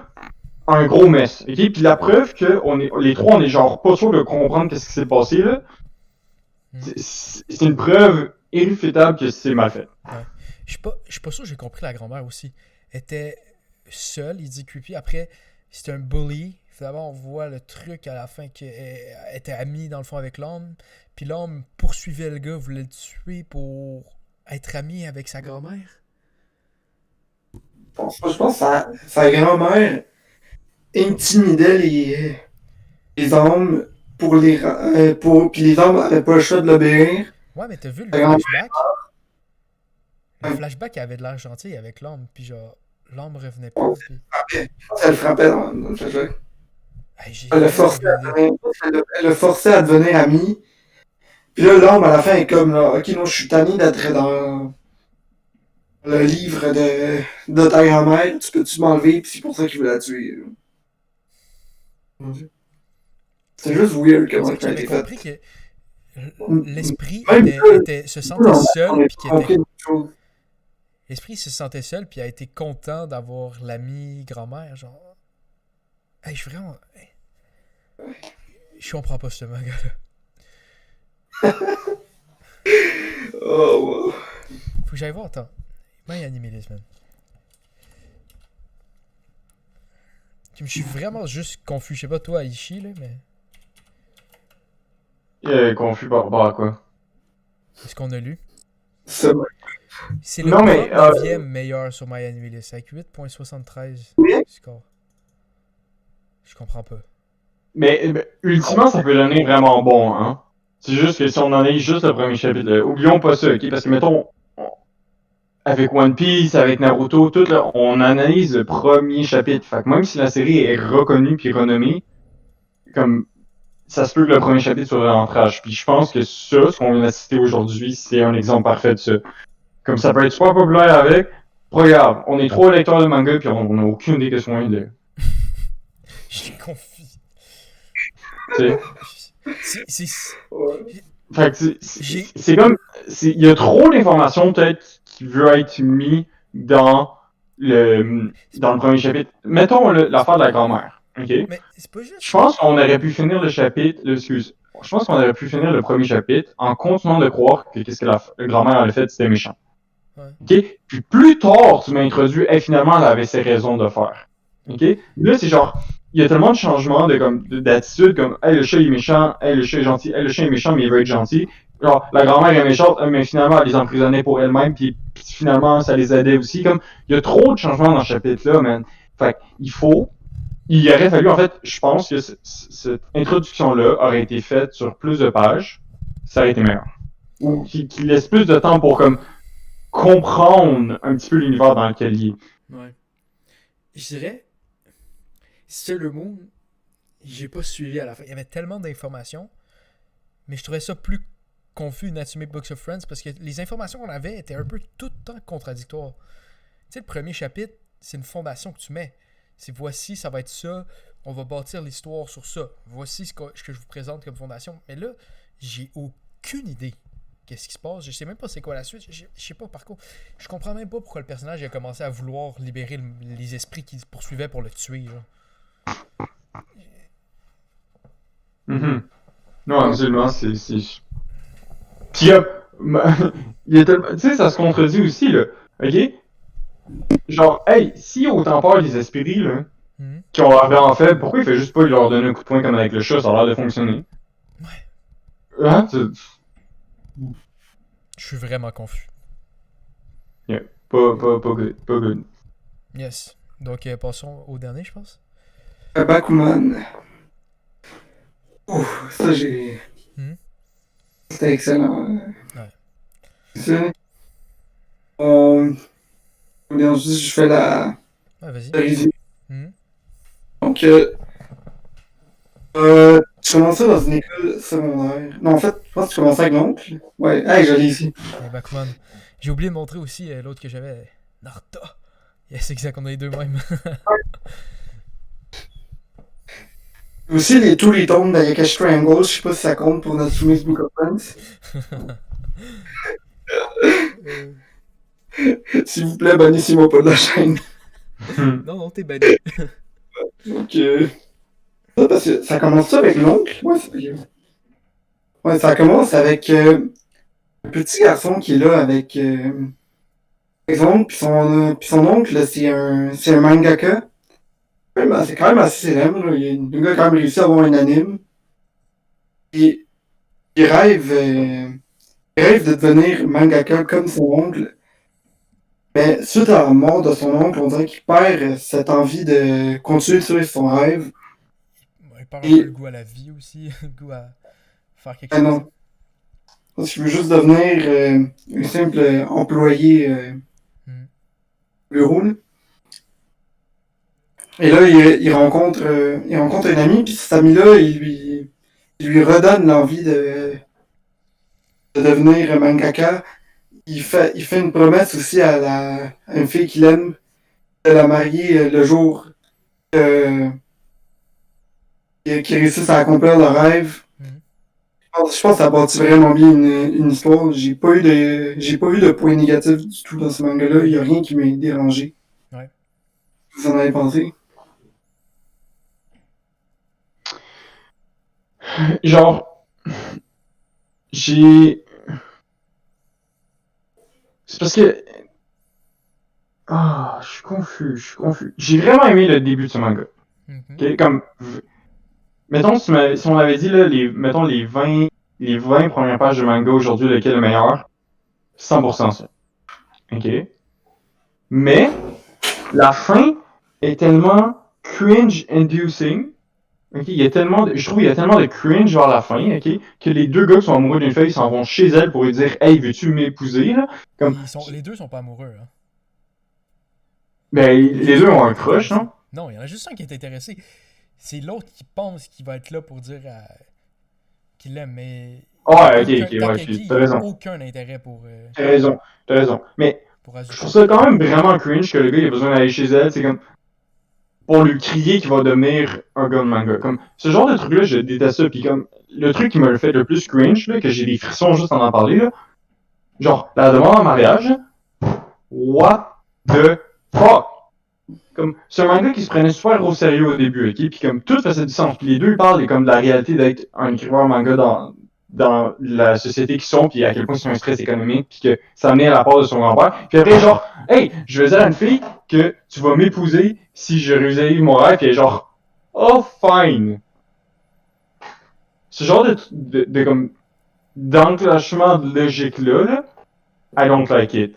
un gros mess. Ok? Puis la preuve que les trois, on est genre pas sûr de comprendre qu'est-ce qui s'est passé, là. C'est une preuve irréfutable que c'est mal fait. Ouais. Je suis pas sûr que j'ai compris la grand-mère aussi. Elle était seule, il dit creepy. Après, c'était un bully. Finalement, on voit le truc à la fin qu'elle était amie dans le fond avec l'homme. Puis l'homme poursuivait le gars, voulait le tuer pour être ami avec sa grand-mère. Je pense que sa grand-mère intimidait les hommes puis les hommes n'avaient pas le choix de l'obéir. Ouais, mais t'as vu le Sa grand-mère- flashback? Le flashback, il avait de l'air gentil avec l'homme. Puis genre, l'homme revenait pas. Puis... Elle le frappait dans le flashback. Hey, j'ai Elle le forçait elle le forçait à devenir ami. Puis là, l'homme, à la fin, est comme, là, ok, non, je suis tanné d'être dans le livre de ta grand-mère. Tu peux-tu m'enlever? Puis c'est pour ça qu'il veut la tuer. C'est juste weird comment ça a J'avais été compris fait. que l'esprit se sentait On seul. a Puis compris une chose. l'esprit se sentait seul. Puis a été content d'avoir l'ami grand-mère. Genre, hey, je suis vraiment. Hey. Je comprends pas ce manga-là. Oh, wow. Faut que j'aille voir, attends. Comment il est animé les semaines? Je suis vraiment juste confus. Je sais pas toi, Aishi, là, mais. Confus par rapport à quoi? Est-ce qu'on a lu? C'est vrai. C'est le Non, mais, 39e meilleur sur MyAnimeList avec 8.73 Oui. score. Je comprends pas. Mais ultimement, ça peut donner vraiment bon, hein. C'est juste que si on analyse juste le premier chapitre, là, oublions pas ça, ok? Parce que mettons, avec One Piece, avec Naruto, tout là, on analyse le premier chapitre. Fait que même si la série est reconnue puis renommée, comme ça se peut que le premier chapitre soit vraiment trash. Puis je pense que ça, ce qu'on vient d'assister aujourd'hui, c'est un exemple parfait de ça. Comme ça peut être super populaire avec, pas grave, on est trois lecteurs de manga puis on n'a aucune idée de ce qu'on vient de lire. Je suis confus. Tu sais? Ouais. Fait que c'est comme, il y a trop d'informations peut-être qui veut être mis dans le premier chapitre. Mettons l'affaire de la grand-mère, ok? Mais c'est pas juste. Je pense qu'on aurait pu finir le chapitre, excuse, je pense qu'on aurait pu finir le premier chapitre en continuant de croire que qu'est-ce que la grand-mère avait fait, c'était méchant. Ouais. Ok? Puis plus tard, tu m'as introduit, finalement, elle avait ses raisons de faire. Ok? Là, c'est genre, il y a tellement de changements d'attitude, comme, le chat il est méchant, le chat est gentil, le chat est méchant, mais il veut être gentil. Genre, la grand-mère est méchante, mais finalement, elle les emprisonnait pour elle-même, puis finalement, ça les aidait aussi. Comme, il y a trop de changements dans ce chapitre-là, man. Fait il aurait fallu, en fait, je pense que cette introduction-là aurait été faite sur plus de pages, ça aurait été meilleur. Ou qui laisse plus de temps pour, comme, comprendre un petit peu l'univers dans lequel il est. Ouais. Je dirais, Sailor Moon, j'ai pas suivi à la fin. Il y avait tellement d'informations, mais je trouvais ça plus confus Natsume Books of Friends parce que les informations qu'on avait étaient un peu tout le temps contradictoires. Tu sais, le premier chapitre, c'est une fondation que tu mets. C'est voici, ça va être ça, on va bâtir l'histoire sur ça. Voici ce que je vous présente comme fondation. Mais là, j'ai aucune idée. Qu'est-ce qui se passe? Je sais même pas c'est quoi la suite. Je sais pas par contre. Je comprends même pas pourquoi le personnage a commencé à vouloir libérer les esprits qui poursuivaient pour le tuer. Genre. Mm-hmm. Non, absolument, c'est... Puis il y a tellement... Tu sais, ça se contredit aussi, là. Ok? Genre, si autant peur des esprits, là, qui ont l'air vraiment faibles, pourquoi il fait juste pas leur donner un coup de poing comme avec le chat? Ça a l'air de fonctionner. Ouais. Hein? Je suis vraiment confus. Yeah. Pas good. Pas good. Yes. Donc, passons au dernier, je pense. Bakuman. Ouf, ça j'ai. C'était excellent. Ouais. Bien, je fais la. Ouais, vas-y. review. Donc, tu commençais dans une école secondaire. Non, en fait, je pense que tu commençais avec l'oncle. Ouais, je l'ai ici. Bakuman. J'ai oublié de montrer aussi l'autre que j'avais. Naruto. Yes, exact, on a les deux mêmes. Aussi, tous les tomes d'Ayakashi Triangle, je sais pas si ça compte pour Natsume's Book of Friends. S'il vous plaît, bannissez-moi pas de la chaîne. Non, t'es banni. Donc, parce que ça commence ça avec l'oncle. Ouais, ça commence avec le petit garçon qui est là avec son oncle, puis son oncle, c'est un mangaka. C'est quand même assez célèbre. Là. Le gars a quand même réussi à avoir un anime. Et il rêve de devenir mangaka comme son oncle. Mais suite à la mort de son oncle, on dirait qu'il perd cette envie de continuer de suivre son rêve. Il perd un peu le goût à la vie aussi, le goût à faire quelque chose. Non. Parce qu'il veut juste devenir un simple employé bureau. Là. Et là, il rencontre un ami, puis cet ami-là, il lui redonne l'envie de devenir mangaka. Il fait une promesse aussi à une fille qu'il aime de la marier le jour qu'ils réussissent à accomplir leur rêve. Je pense que ça bâtit vraiment bien une histoire. J'ai pas eu de point négatif du tout dans ce manga-là. Il y a rien qui m'a dérangé. Ouais. Vous en avez pensé? Genre, c'est parce que... je suis confus. J'ai vraiment aimé le début de ce manga. Okay? Comme... Mettons, si on avait dit, là, mettons, les 20 premières pages de manga aujourd'hui, lequel est le meilleur, 100% ça. OK? Mais, la fin est tellement cringe-inducing. OK? Je trouve qu'il y a tellement de cringe vers la fin, OK? Que les deux gars qui sont amoureux d'une fille s'en vont chez elle pour lui dire « Hey, veux-tu m'épouser? » Comme... Les deux sont pas amoureux, hein. Ben, les deux ont un crush, non? Non, il y en a juste un qui est intéressé. C'est l'autre qui pense qu'il va être là pour dire qu'il l'aime, mais... Ouais, ok, t'as raison. Aucun intérêt pour... T'as raison. Mais je trouve ça quand même vraiment cringe que le gars il a besoin d'aller chez elle, c'est comme... pour lui crier qu'il va devenir un gars de manga. Comme, ce genre de truc-là, je déteste ça. Puis comme, le truc qui me le fait le plus cringe, là, que j'ai des frissons juste en parler, là, genre, la demande en mariage, what the fuck? Comme, c'est un manga qui se prenait super au sérieux au début, ok? Puis comme, tout faisait du sens. Puis les deux, ils parlent comme de la réalité d'être un écrivain manga dans la société qu'ils sont, puis à quel point c'est un stress économique, puis que ça amenait à la part de son grand-père. Puis après, genre, hey, je vais dire à une fille que tu vas m'épouser si je réussis mon rêve, puis elle est genre, oh, fine. Ce genre de comme, d'enclenchement de logique-là, I don't like it.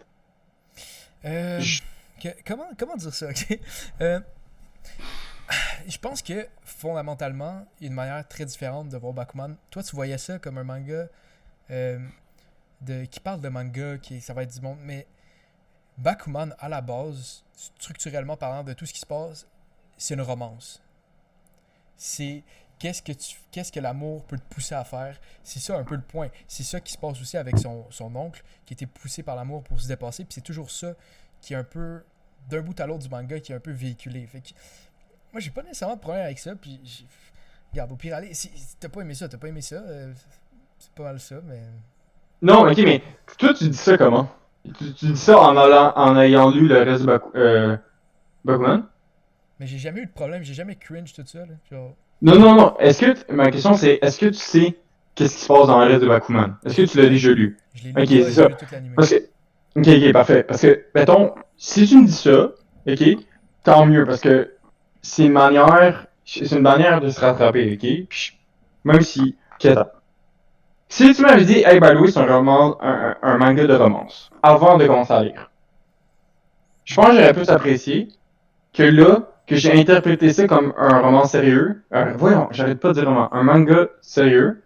Comment dire ça, ok? Je pense que, fondamentalement, il y a une manière très différente de voir Bakuman. Toi, tu voyais ça comme un manga qui parle de manga, ça va être du monde, mais Bakuman, à la base, structurellement parlant, de tout ce qui se passe, c'est une romance. C'est qu'est-ce que l'amour peut te pousser à faire. C'est ça un peu le point. C'est ça qui se passe aussi avec son oncle, qui était poussé par l'amour pour se dépasser, puis c'est toujours ça qui est un peu, d'un bout à l'autre du manga, qui est un peu véhiculé. Fait que, moi, j'ai pas nécessairement de problème avec ça, puis regarde, au pire, allez, si t'as pas aimé ça, c'est pas mal ça, mais... Non, ok, mais toi, tu dis ça comment? Tu dis ça en ayant lu le reste de Bakuman? Mais j'ai jamais eu de problème, j'ai jamais cringe tout ça, là. Genre... Non. Ma question c'est, est-ce que tu sais qu'est-ce qui se passe dans le reste de Bakuman? Est-ce que tu l'as déjà lu? Je l'ai lu, Ok, c'est ça. Lu toute l'anime. Parce que, ok, parfait. Parce que, mettons, si tu me dis ça, ok, tant mieux, parce que c'est une manière de se rattraper, ok? Puis, même si, si tu m'avais dit, hey, by the way, c'est un manga de romance, avant de commencer à lire, je pense que j'aurais plus apprécié que là, que j'ai interprété ça comme un roman sérieux. Voyons, j'arrête pas de dire roman. Un manga sérieux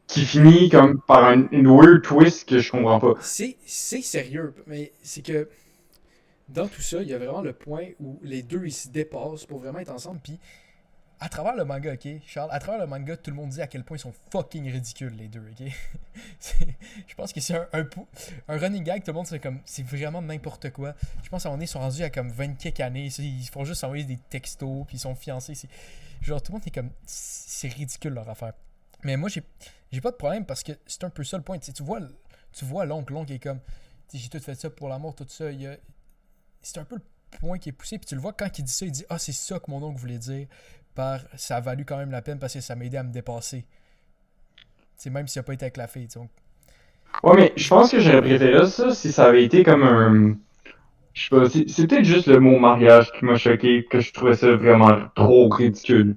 qui finit comme par une weird twist que je comprends pas. C'est sérieux, mais c'est que dans tout ça, il y a vraiment le point où les deux ils se dépassent pour vraiment être ensemble. Puis à travers le manga, ok, Charles, à travers le manga, tout le monde dit à quel point ils sont fucking ridicules, les deux, ok? Je pense que c'est un running gag, tout le monde, c'est vraiment n'importe quoi. Je pense qu'à un moment donné, ils sont rendus à comme 20 quelques années, ils font juste envoyer des textos, puis ils sont fiancés. Genre, tout le monde est comme, c'est ridicule leur affaire. Mais moi, j'ai pas de problème parce que c'est un peu ça le point. Tu vois l'oncle est comme, j'ai tout fait ça pour l'amour, tout ça. C'est un peu le point qui est poussé. Puis tu le vois quand il dit ça, il dit, c'est ça que mon oncle voulait dire. Ça a valu quand même la peine parce que ça m'a aidé à me dépasser. C'est même s'il n'a pas été avec la fille. Donc. Ouais, mais je pense que j'aurais préféré ça si ça avait été comme un. Je sais pas, c'est peut-être juste le mot mariage qui m'a choqué, que je trouvais ça vraiment trop ridicule.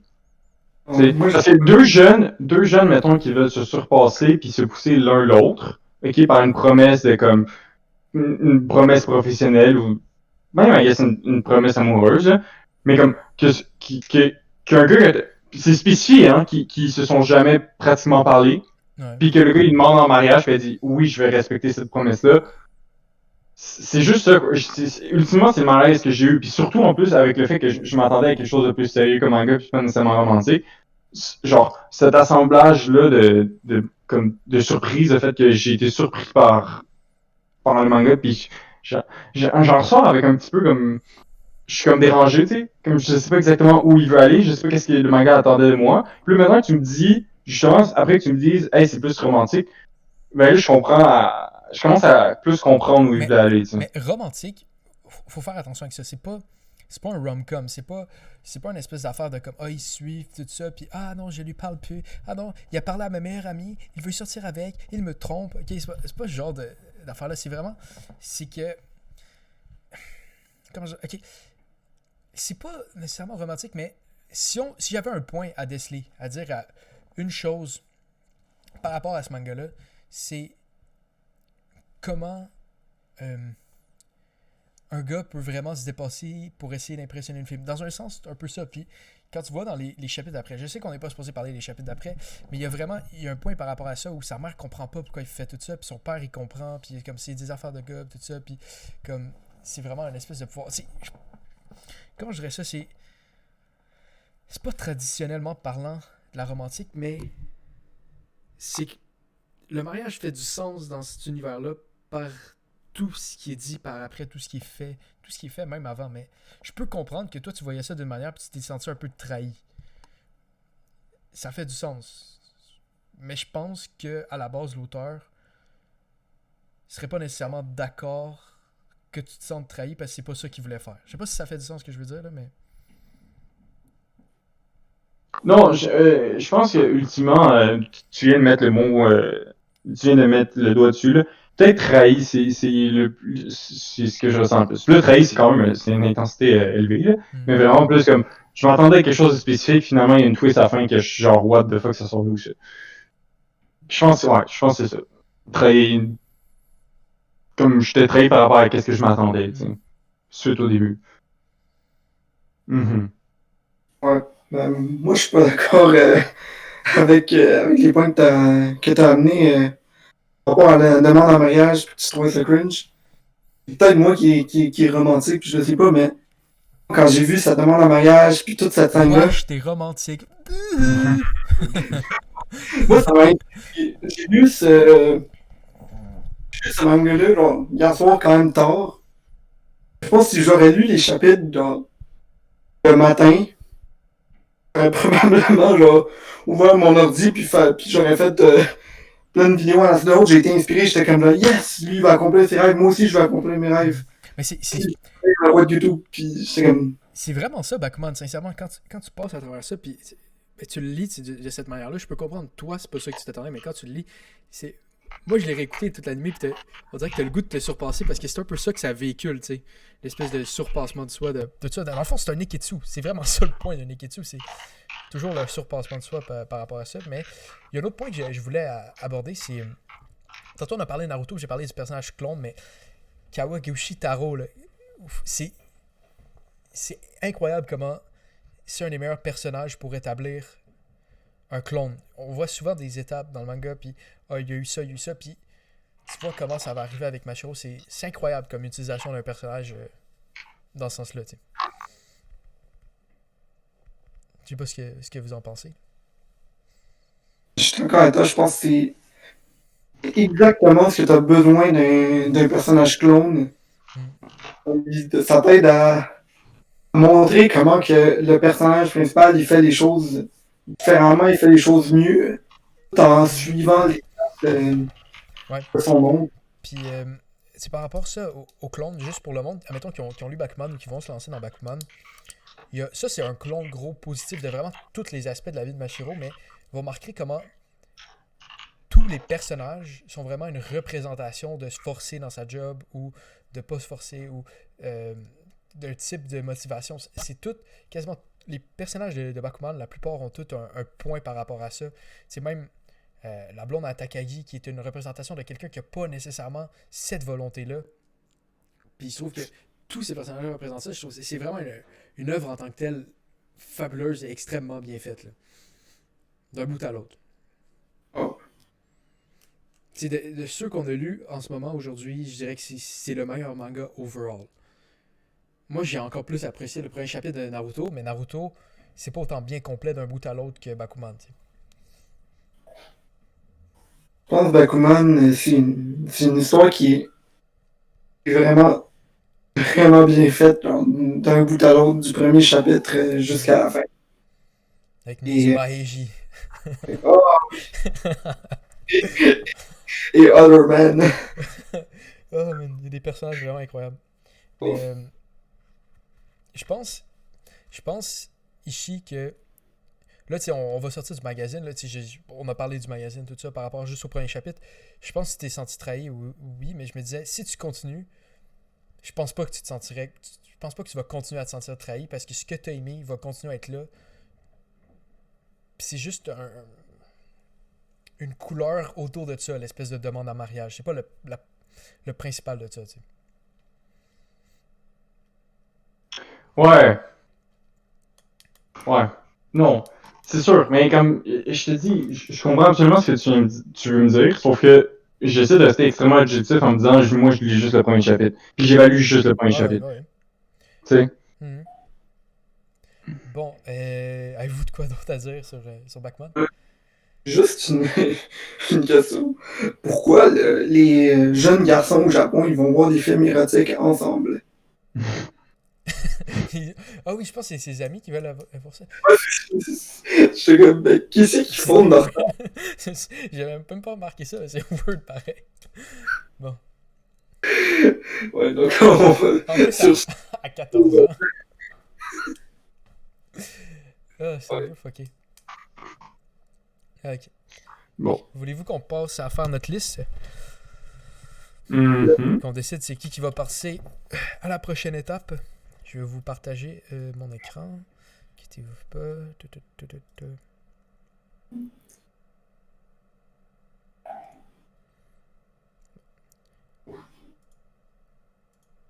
Parce que deux jeunes, mettons, qui veulent se surpasser puis se pousser l'un l'autre, ok, par une promesse de comme une promesse professionnelle ou même, I guess, une promesse amoureuse, là, mais comme qu'un gars, c'est spécifié, hein, qui se sont jamais pratiquement parlé, puis que le gars il demande en mariage, puis il dit oui, je vais respecter cette promesse-là. C'est juste ça. Ultimement, c'est le malaise que j'ai eu, puis surtout en plus avec le fait que je m'attendais à quelque chose de plus sérieux comme un gars, puis pas nécessairement romantique. Genre, cet assemblage-là de surprise, le fait que j'ai été surpris par le manga, puis j'en ressors avec un petit peu comme. Je suis comme dérangé, tu sais. Comme je sais pas exactement où il veut aller, je sais pas qu'est-ce que le manga attendait de moi. Puis là, maintenant que tu me dis, justement, après que tu me dises, hey, c'est plus romantique, ben là, je commence à plus comprendre où il veut aller, tu sais. Mais romantique, faut faire attention avec ça. C'est pas un rom-com, c'est pas une espèce d'affaire de comme ils suivent tout ça, puis non, je lui parle plus, non, il a parlé à ma meilleure amie, il veut sortir avec, il me trompe, ok, c'est pas ce genre d'affaire là, c'est que ok, c'est pas nécessairement romantique, mais si j'avais un point à déceler, à dire à une chose par rapport à ce manga là, c'est comment un gars peut vraiment se dépasser pour essayer d'impressionner une fille. Dans un sens, c'est un peu ça. Puis quand tu vois dans les chapitres d'après, je sais qu'on n'est pas supposé parler des chapitres d'après, mais il y a un point par rapport à ça où sa mère comprend pas pourquoi il fait tout ça, puis son père il comprend, puis comme c'est des affaires de gars, tout ça, puis comme c'est vraiment une espèce de pouvoir. Comment je dirais ça, c'est pas traditionnellement parlant de la romantique, mais c'est que le mariage fait du sens dans cet univers-là par tout ce qui est dit par après, tout ce qui est fait même avant, mais je peux comprendre que toi tu voyais ça d'une manière puis tu t'es senti un peu trahi. Ça fait du sens. Mais je pense que à la base l'auteur serait pas nécessairement d'accord que tu te sentes trahi parce que c'est pas ça qu'il voulait faire. Je sais pas si ça fait du sens ce que je veux dire là, mais Non, je pense que ultimement, tu viens de mettre le mot, tu viens de mettre le doigt dessus là. Peut-être trahi, c'est ce que je ressens le plus. Le trahi, c'est quand même c'est une intensité élevée, là, mais vraiment plus comme je m'attendais à quelque chose de spécifique, finalement il y a une twist à la fin que je suis genre what the fuck ça sort d'où ça. Je pense que c'est ça. Trahi, comme j'étais trahi par rapport à qu'est-ce que je m'attendais, tu sais, suite au début. Ouais. Ben, moi, je suis pas d'accord avec les points que t'as amenés par rapport à la demande en mariage, puis tu trouvais ça cringe. C'est peut-être moi qui est romantique, puis je sais pas, mais quand j'ai vu sa demande en mariage, puis toute cette scène-là. Moi, j'étais romantique. Moi, ça m'a intrigué. J'ai lu ce manga-là, genre, hier soir, quand même tard. Je pense que si j'aurais lu les chapitres, genre, le matin, j'aurais probablement, genre, ouvert mon ordi, puis j'aurais fait plein de vidéos à la suite de l'autre. J'ai été inspiré, j'étais comme là, yes, lui, il va accomplir ses rêves, moi aussi, je vais accomplir mes rêves. Mais c'est la voix de YouTube, puis c'est comme. C'est vraiment ça, Bakuman, sincèrement, quand tu passes à travers ça, puis tu le lis de cette manière-là, je peux comprendre, toi, c'est pas ça que tu t'attendais, mais quand tu le lis, c'est. Moi, je l'ai réécouté toute la nuit, puis on dirait que t'as le goût de te surpasser parce que c'est un peu ça que ça véhicule, tu sais. L'espèce de surpassement de soi, de ça. Dans le fond, c'est un Neketsu. C'est vraiment ça le point d'un Neketsu, c'est toujours le surpassement de soi par rapport à ça. Mais il y a un autre point que je voulais aborder, c'est. Tantôt, on a parlé de Naruto, j'ai parlé du personnage clone, mais Kawaguchi Taro, là, c'est incroyable comment c'est un des meilleurs personnages pour établir un clone. On voit souvent des étapes dans le manga, puis il y a eu ça, puis tu vois comment ça va arriver avec Mashiro. C'est incroyable comme utilisation d'un personnage dans ce sens-là. Je sais pas ce que vous en pensez. Je suis d'accord avec toi, je pense que c'est exactement ce que tu as besoin d'un personnage clone. Ça t'aide à montrer comment que le personnage principal il fait les choses différemment, il fait les choses mieux, tout en suivant les Ouais. de son monde. Puis, c'est par rapport à ça, au clone, juste pour le monde, admettons qui ont lu Bakuman ou qui vont se lancer dans Bakuman. Ça, c'est un clone gros positif de vraiment tous les aspects de la vie de Mashiro, mais vous remarquerez comment tous les personnages sont vraiment une représentation de se forcer dans sa job ou de pas se forcer ou d'un type de motivation. C'est tout, quasiment les personnages de Bakuman, la plupart ont tous un point par rapport à ça. C'est même la blonde à Takagi qui est une représentation de quelqu'un qui n'a pas nécessairement cette volonté-là. Puis je trouve que tous ces personnages représentent ça. Je trouve que c'est vraiment une œuvre en tant que telle fabuleuse et extrêmement bien faite. Là. D'un bout à l'autre. Oh. C'est de ceux qu'on a lus en ce moment aujourd'hui, je dirais que c'est le meilleur manga overall. Moi, j'ai encore plus apprécié le premier chapitre de Naruto, mais Naruto, c'est pas autant bien complet d'un bout à l'autre que Bakuman. T'sais. Je pense que Bakuman, c'est une histoire qui est vraiment, vraiment bien faite, genre, d'un bout à l'autre, du premier chapitre jusqu'à la fin. Avec Nizuma Heiji. Oh! Et Other Man. Oh, man, il y a des personnages vraiment incroyables. Mais, je pense, Ishii, que là, tu sais, on va sortir du magazine. Là, on a parlé du magazine, tout ça, par rapport juste au premier chapitre. Je pense que tu t'es senti trahi, oui, mais je me disais, si tu continues, je pense pas que tu te sentirais. Je pense pas que tu vas continuer à te sentir trahi parce que ce que tu as aimé va continuer à être là. Puis c'est juste une couleur autour de ça, l'espèce de demande en mariage. C'est pas le principal de ça, tu sais. Ouais. Ouais. Non. C'est sûr, mais comme je te dis, je comprends absolument ce que tu veux me dire, sauf que j'essaie de rester extrêmement objectif en me disant, moi je lis juste le premier chapitre. Puis j'évalue juste le premier chapitre. Ouais. Tu sais? Mm-hmm. Bon, avez-vous de quoi d'autre à dire sur Backman? Juste une question. Pourquoi les jeunes garçons au Japon, ils vont voir des films érotiques ensemble? Ah oui, je pense que c'est ses amis qui veulent voir ça. Je suis comme, ben, qu'est-ce qu'ils font de leur temps? J'avais même pas remarqué ça, c'est weird pareil. Bon. Ouais, donc on va... En plus, à 14 ans. Ah, c'est un peu fucké. Ok. Bon. Voulez-vous qu'on passe à faire notre liste? Mm-hmm. Qu'on décide c'est qui va passer à la prochaine étape. Je vais vous partager mon écran. Quittez-vous pas.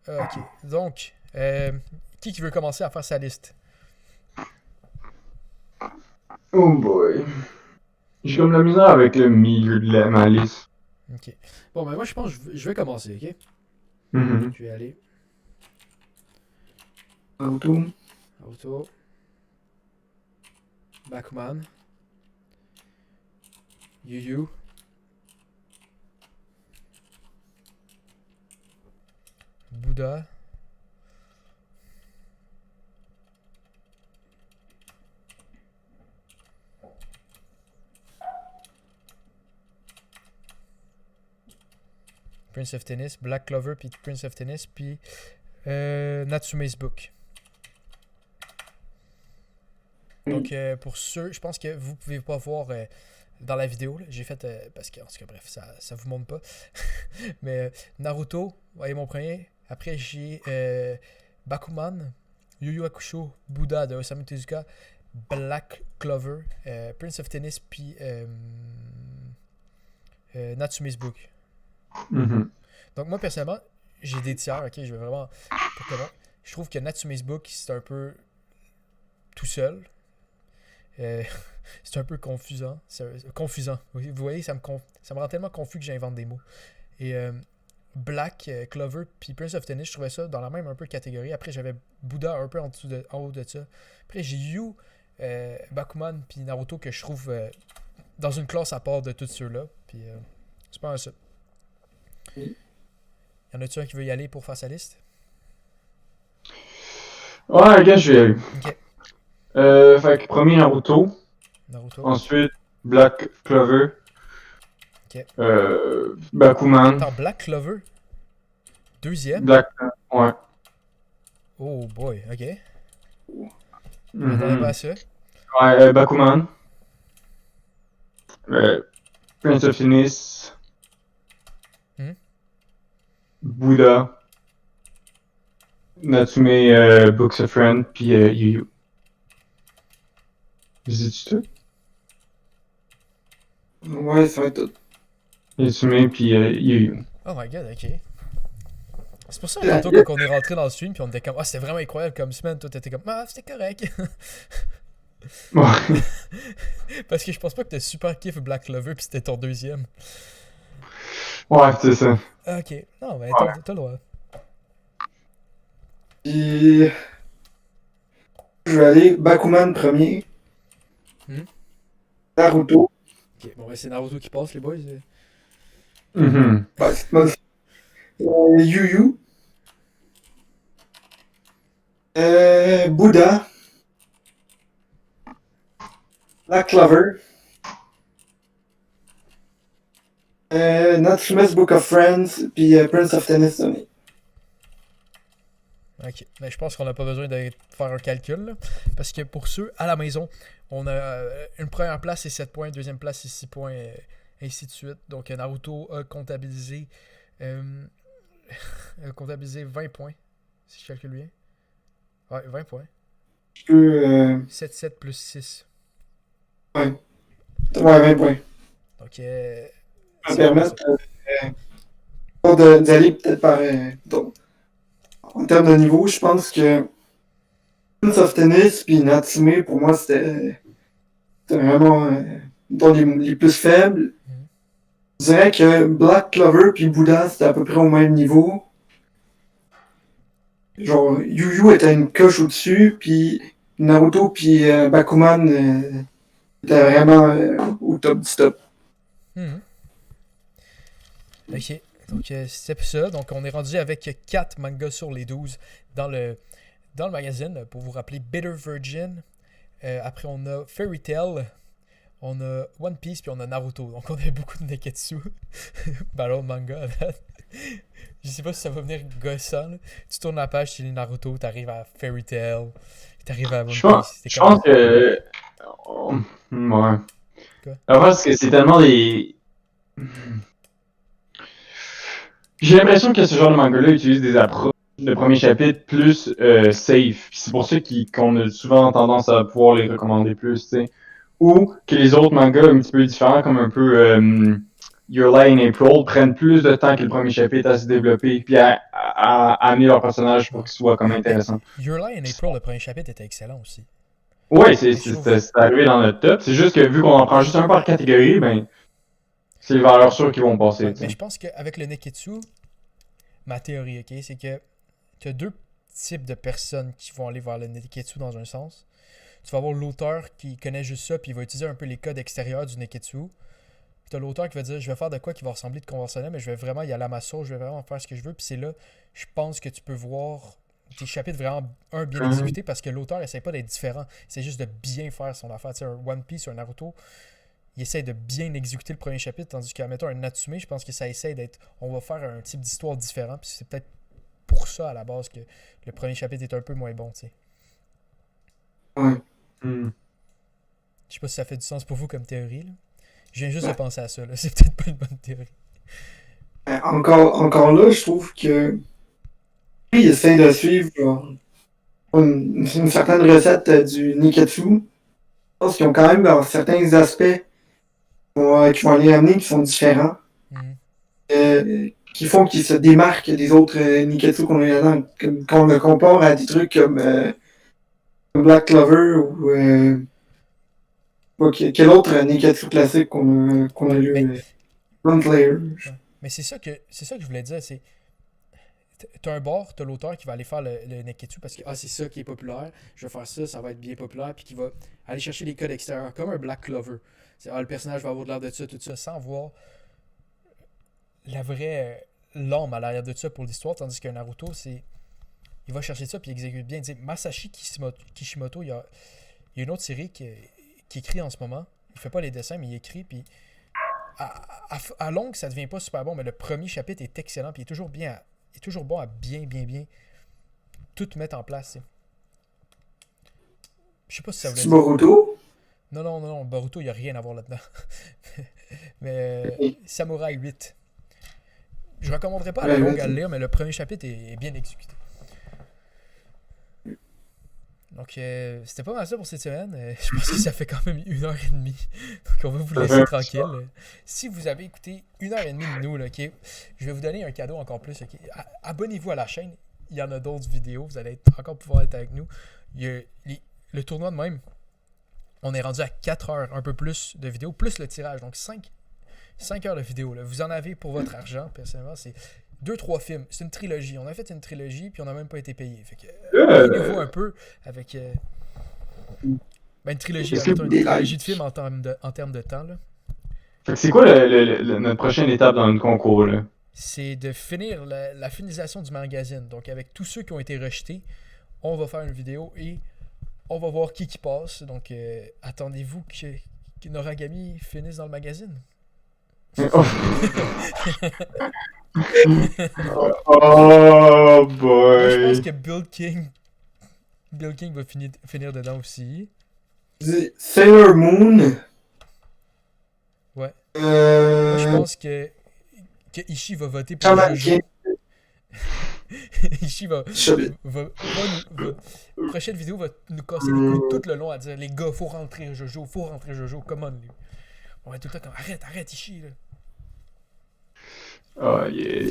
Ok. Donc, qui veut commencer à faire sa liste? Oh boy. J'ai comme la misère avec le milieu de ma liste. Ok. Bon, ben moi je pense que je vais commencer, ok? Mm-hmm. Je vais aller. Auto. Bakuman. Yu. Bouddha. Prince of Tennis, Black Clover, puis Prince of Tennis, puis Natsume's Book. Donc, pour ceux, je pense que vous pouvez pas voir dans la vidéo, là, j'ai fait, parce que, en tout cas, bref, ça vous montre pas. Mais Naruto, voyez mon premier. Après, j'ai Bakuman, Yu Yu Hakusho, Bouddha de Osamu Tezuka, Black Clover, Prince of Tennis, puis Natsume's Book. Mm-hmm. Donc, moi, personnellement, j'ai des tiers, ok, je vais vraiment. Pour que je trouve que Natsume's Book, c'est un peu tout seul. C'est un peu confusant. Confusant. Vous voyez, ça me rend tellement confus que j'invente des mots. Et Black Clover puis Prince of Tennis, je trouvais ça dans la même un peu catégorie. Après, j'avais Bouddha un peu en haut de ça. Après, j'ai Yu Bakuman puis Naruto que je trouve dans une classe à part de tous ceux-là. Puis c'est pas mal ça. Oui. Y en a-tu un qui veut y aller pour faire sa liste? Ouais, gars, je vais y aller. Ok. Fait que premier Naruto. Naruto. Ensuite, Black Clover. Ok. Bakuman. Attends, Black Clover? Deuxième? Black... Ouais. Oh boy, ok. Je Mhm. m'attendais pas à ça. Ouais, Bakuman. Prince of Tennis. Hmm. Buddha. Natsume Books of Friends, puis Yu Yu. Visite-tu tout? Ouais, ça va être tout. Natsume, puis Yu Yu. Oh my god, ok. C'est pour ça que tantôt quand on est rentré dans le stream puis on était comme ah c'était vraiment incroyable comme semaine, toi t'étais comme ah c'était correct. Ouais. Parce que je pense pas que t'as super kiff Black Clover puis c'était ton deuxième. Ouais, c'est ça. Ok, non mais Ouais. t'as le droit. Puis, je vais aller Bakuman premier. Hmm. Naruto. Ok, bon ben c'est Naruto qui passe les boys. Mhm. Ouais, c'est pas Yu Yu. Buddha. Black Clover. Natsume's Book of Friends. Puis Prince of Tennis. Ok, mais je pense qu'on n'a pas besoin de faire un calcul là, parce que pour ceux à la maison, on a une première place c'est 7 points, deuxième place c'est 6 points, ainsi de suite. Donc Naruto a comptabilisé, a comptabilisé 20 points, si je calcule bien. Ouais, 20 points. Je peux. 7 plus 6. Ouais. Ouais, 20 points. Donc, Ça va c'est permettre d'aller peut-être par. Donc, en termes de niveau, je pense que Prince of Tennis puis Natsume, pour moi, c'était vraiment dans les plus faibles. Mhm. Je dirais que Black Clover puis Buddha, c'était à peu près au même niveau. Genre, Yu Yu était une coche au-dessus, puis Naruto puis Bakuman étaient vraiment au top du top. Mhm. Ok, donc c'est ça. Donc on est rendu avec 4 mangas sur les 12 dans le magazine. Pour vous rappeler, Bitter Virgin. Après on a Fairy Tail. On a One Piece puis on a Naruto. Donc on a beaucoup de Neketsu. Battle manga à date. Je sais pas si ça va venir gossant. Là. Tu tournes la page, tu lis Naruto, t'arrives à Fairy Tail, t'arrives à One Piece. Je pense que... Ouais. Quoi? Parce que c'est tellement des... J'ai l'impression que ce genre de manga-là utilise des approches de premier chapitre plus safe. Puis c'est pour ça qu'on a souvent tendance à pouvoir les recommander plus, tu sais. Ou que les autres mangas un petit peu différents, comme un peu Your Lie in April, prennent plus de temps que le premier chapitre à se développer, puis à amener leur personnage pour qu'il soit comme intéressant. Your Lie in April, le premier chapitre était excellent aussi. Ouais, c'est arrivé dans notre top. C'est juste que vu qu'on en prend juste un par catégorie, ben c'est les valeurs sûres qui vont passer. Ouais, mais je pense qu'avec le Neketsu, ma théorie, ok, c'est que tu as deux types de personnes qui vont aller vers le Neketsu dans un sens. Tu vas avoir l'auteur qui connaît juste ça, puis il va utiliser un peu les codes extérieurs du Neketsu. Puis tu as l'auteur qui va dire je vais faire de quoi qui va ressembler de conventionnel, mais je vais vraiment y aller à ma sauce, je vais vraiment faire ce que je veux. Puis c'est là, je pense que tu peux voir des chapitres vraiment bien exécutés parce que l'auteur essaie pas d'être différent. C'est juste de bien faire son affaire. Tu sais, un One Piece ou un Naruto, il essaie de bien exécuter le premier chapitre, tandis que, mettons, un Natsume, je pense que ça essaie d'être. On va faire un type d'histoire différent, puis c'est peut-être pour ça à la base que le premier chapitre est un peu moins bon, tu sais. Ouais. Mm. Je sais pas si ça fait du sens pour vous comme théorie, là. Je viens juste de penser à ça, là. C'est peut-être pas une bonne théorie. Encore là, je trouve que ils essaient de suivre genre, une certaine recette du Niketsu. Je pense qu'ils ont quand même certains aspects qui vont les amener qui sont différents. Qui font qu'ils se démarquent des autres Niketsu qu'on a là, quand on le compare à des trucs comme Black Clover ou quel autre Niketsu classique qu'on a lu Mais- Gunslayer. Mais c'est ça que je voulais dire, c'est. t'as un bord, t'as l'auteur qui va aller faire le Neketsu parce que c'est ça qui est populaire, je vais faire ça, ça va être bien populaire, puis qui va aller chercher les codes extérieurs, comme un Black Clover. Le personnage va avoir de l'air de ça, tout ça, sans voir la vraie l'âme à l'arrière de ça pour l'histoire, tandis qu'un Naruto, il va chercher ça puis il exécute bien. T'sais, Masashi Kishimoto, il y a une autre série qui écrit en ce moment. Il fait pas les dessins, mais il écrit, puis à longue, ça devient pas super bon, mais le premier chapitre est excellent, puis il est toujours bon à bien tout mettre en place. T'sais. Je sais pas si ça voulait dire. Boruto? Non, Boruto, il n'y a rien à voir là-dedans. Mais Samurai 8. Je recommanderais pas à la longue à le lire, mais le premier chapitre est bien exécuté. Donc, c'était pas mal ça pour cette semaine. Je pense que ça fait quand même 1h30. Donc, on va vous laisser tranquille. Si vous avez écouté 1h30 de nous, là, okay, je vais vous donner un cadeau encore plus. Okay. Abonnez-vous à la chaîne. Il y en a d'autres vidéos. Vous allez encore pouvoir être avec nous. Il y a le tournoi de même. On est rendu à 4 heures, un peu plus de vidéos, plus le tirage. Donc, 5 heures de vidéo. Là. Vous en avez pour votre argent, personnellement. C'est 2-3 films. C'est une trilogie. On a fait une trilogie, puis on n'a même pas été payé. Fait que, aidez-vous un peu avec une trilogie. Une trilogie de films en termes de temps. Là. Fait que c'est quoi notre prochaine étape dans le concours, là? C'est de finir la finalisation du magazine. Donc, avec tous ceux qui ont été rejetés, on va faire une vidéo et on va voir qui passe. Donc, attendez-vous que Noragami finisse dans le magazine. Oh boy! Moi, je pense que Bill King va finir dedans aussi. Sailor Moon. Ouais. Moi, je pense que Ishii va voter pour Jojo. Ishii va prochaine vidéo va nous casser les couilles tout le long à dire les gars, faut rentrer Jojo, come on. On va être tout le temps comme arrête Ishii là. Oh yeah.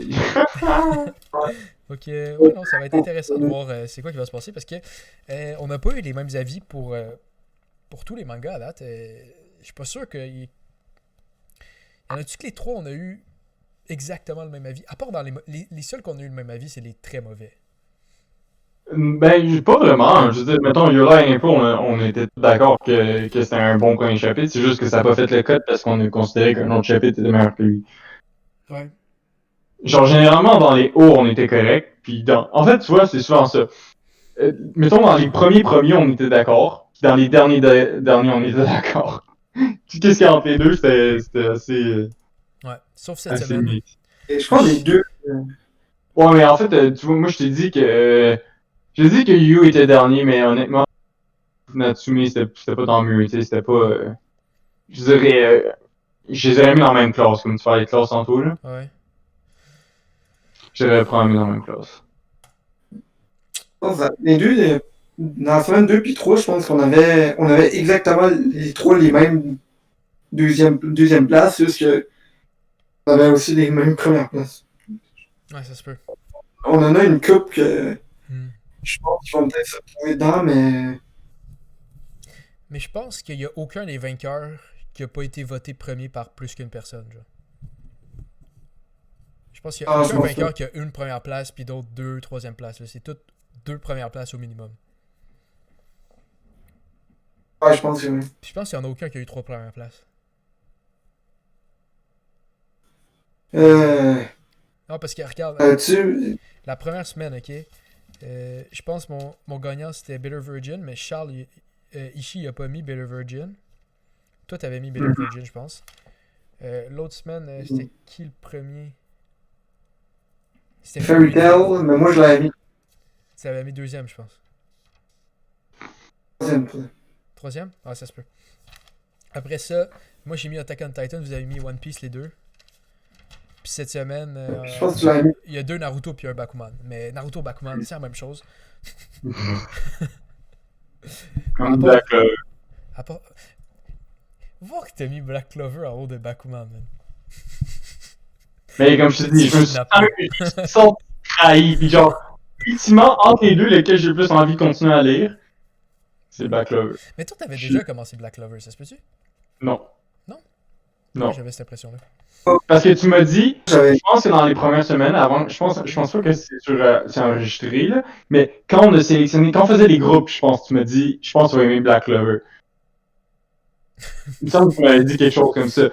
Ok, ouais, non, ça va être intéressant de voir c'est quoi qui va se passer parce que on n'a pas eu les mêmes avis pour tous les mangas à date. Je suis pas sûr que. Y en a-tu que les trois on a eu exactement le même avis? À part dans les seuls qu'on a eu le même avis, c'est les très mauvais. Ben, pas vraiment. Je veux dire, mettons, Yola et Impo, on était tous d'accord que c'était un bon premier chapitre. C'est juste que ça n'a pas fait le cut parce qu'on a considéré qu'un autre chapitre était meilleur que lui. Ouais. Genre, généralement, dans les hauts, on était correct. Puis en fait, tu vois, c'est souvent ça. Mettons, dans les premiers, on était d'accord. Puis dans les derniers, on était d'accord. Puis qu'est-ce qu'il y a entre les deux, c'était assez... Ouais, sauf cette semaine. Et je pense les deux... Ouais, mais en fait, tu vois, moi, je t'ai dit que... J'ai dit que Yu était dernier, mais honnêtement, Natsume, c'était pas tant mieux, tu sais, c'était pas... je dirais... je les aurais mis dans la même classe, comme tu fais les classes tantôt, là. Ouais. J'aurais mis dans la même classe. Les deux, dans la semaine 2 puis 3, je pense qu'on avait exactement les trois les mêmes deuxième places, juste que on avait aussi les mêmes premières places. Ouais, ça se peut. On en a une coupe que je pense qu'ils vont peut-être se trouver dedans, mais... Mais je pense qu'il n'y a aucun des vainqueurs qui n'a pas été voté premier par plus qu'une personne, genre. Je pense qu'il y a aucun vainqueur qui a une première place puis d'autres 2, 3e place. C'est toutes 2 premières places au minimum. Ouais, je pense que oui. Puis je pense qu'il n'y en a aucun qui a eu 3 premières places. Non, parce que regarde, la première semaine, ok, je pense mon gagnant c'était Bitter Virgin, mais Charles, Ishii il a pas mis Bitter Virgin. Toi, t'avais mis Bitter Virgin, je pense. L'autre semaine, c'était qui le premier? C'était Fairy Tail, mais moi je l'avais mis. Tu l'avais mis 2e, je pense. 3e? Ah, ça se peut. Après ça, moi j'ai mis Attack on Titan, vous avez mis One Piece les deux. Puis cette semaine, je pense que tu l'avais mis. Il y a 2 Naruto puis un Bakuman. Mais Naruto Bakuman, c'est la même chose. Comme Black Clover. Voir que t'as mis Black Clover en haut de Bakuman, man. Mais comme je te dis, je me suis senti trahi. Puis genre, ultimement, entre les deux, lesquels j'ai le plus envie de continuer à lire, c'est Black Clover. Mais toi, t'avais déjà commencé Black Clover, ça se peut-tu? Non. Non? Non. J'avais cette impression-là. Parce que tu m'as dit, J'avais. je pense que dans les premières semaines, avant, je pense pas que c'est enregistré, là, mais quand on a sélectionné, quand on faisait les groupes, je pense, tu m'as dit, je pense que tu vas aimer Black Clover. Il me semble que tu m'avais dit quelque chose comme ça.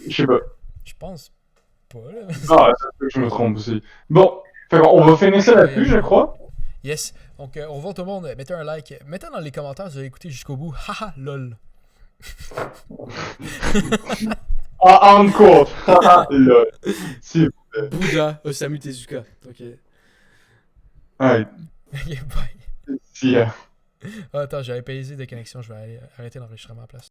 Je sais pas. Je pense pas, là. Ah, ça se peut que je me trompe aussi. Bon, on va finir ça là-dessus, je crois. Yes. Donc, on revoit tout le monde. Mettez un like. Mettez dans les commentaires si vous avez écouté jusqu'au bout. Haha, lol. Encore. Là. Si. Bouddha, Osamu Tezuka. Ok. Ouais. Ok, bye. Si. Ah, attends, j'avais pas de connexion. Je vais aller arrêter l'enregistrement à la place.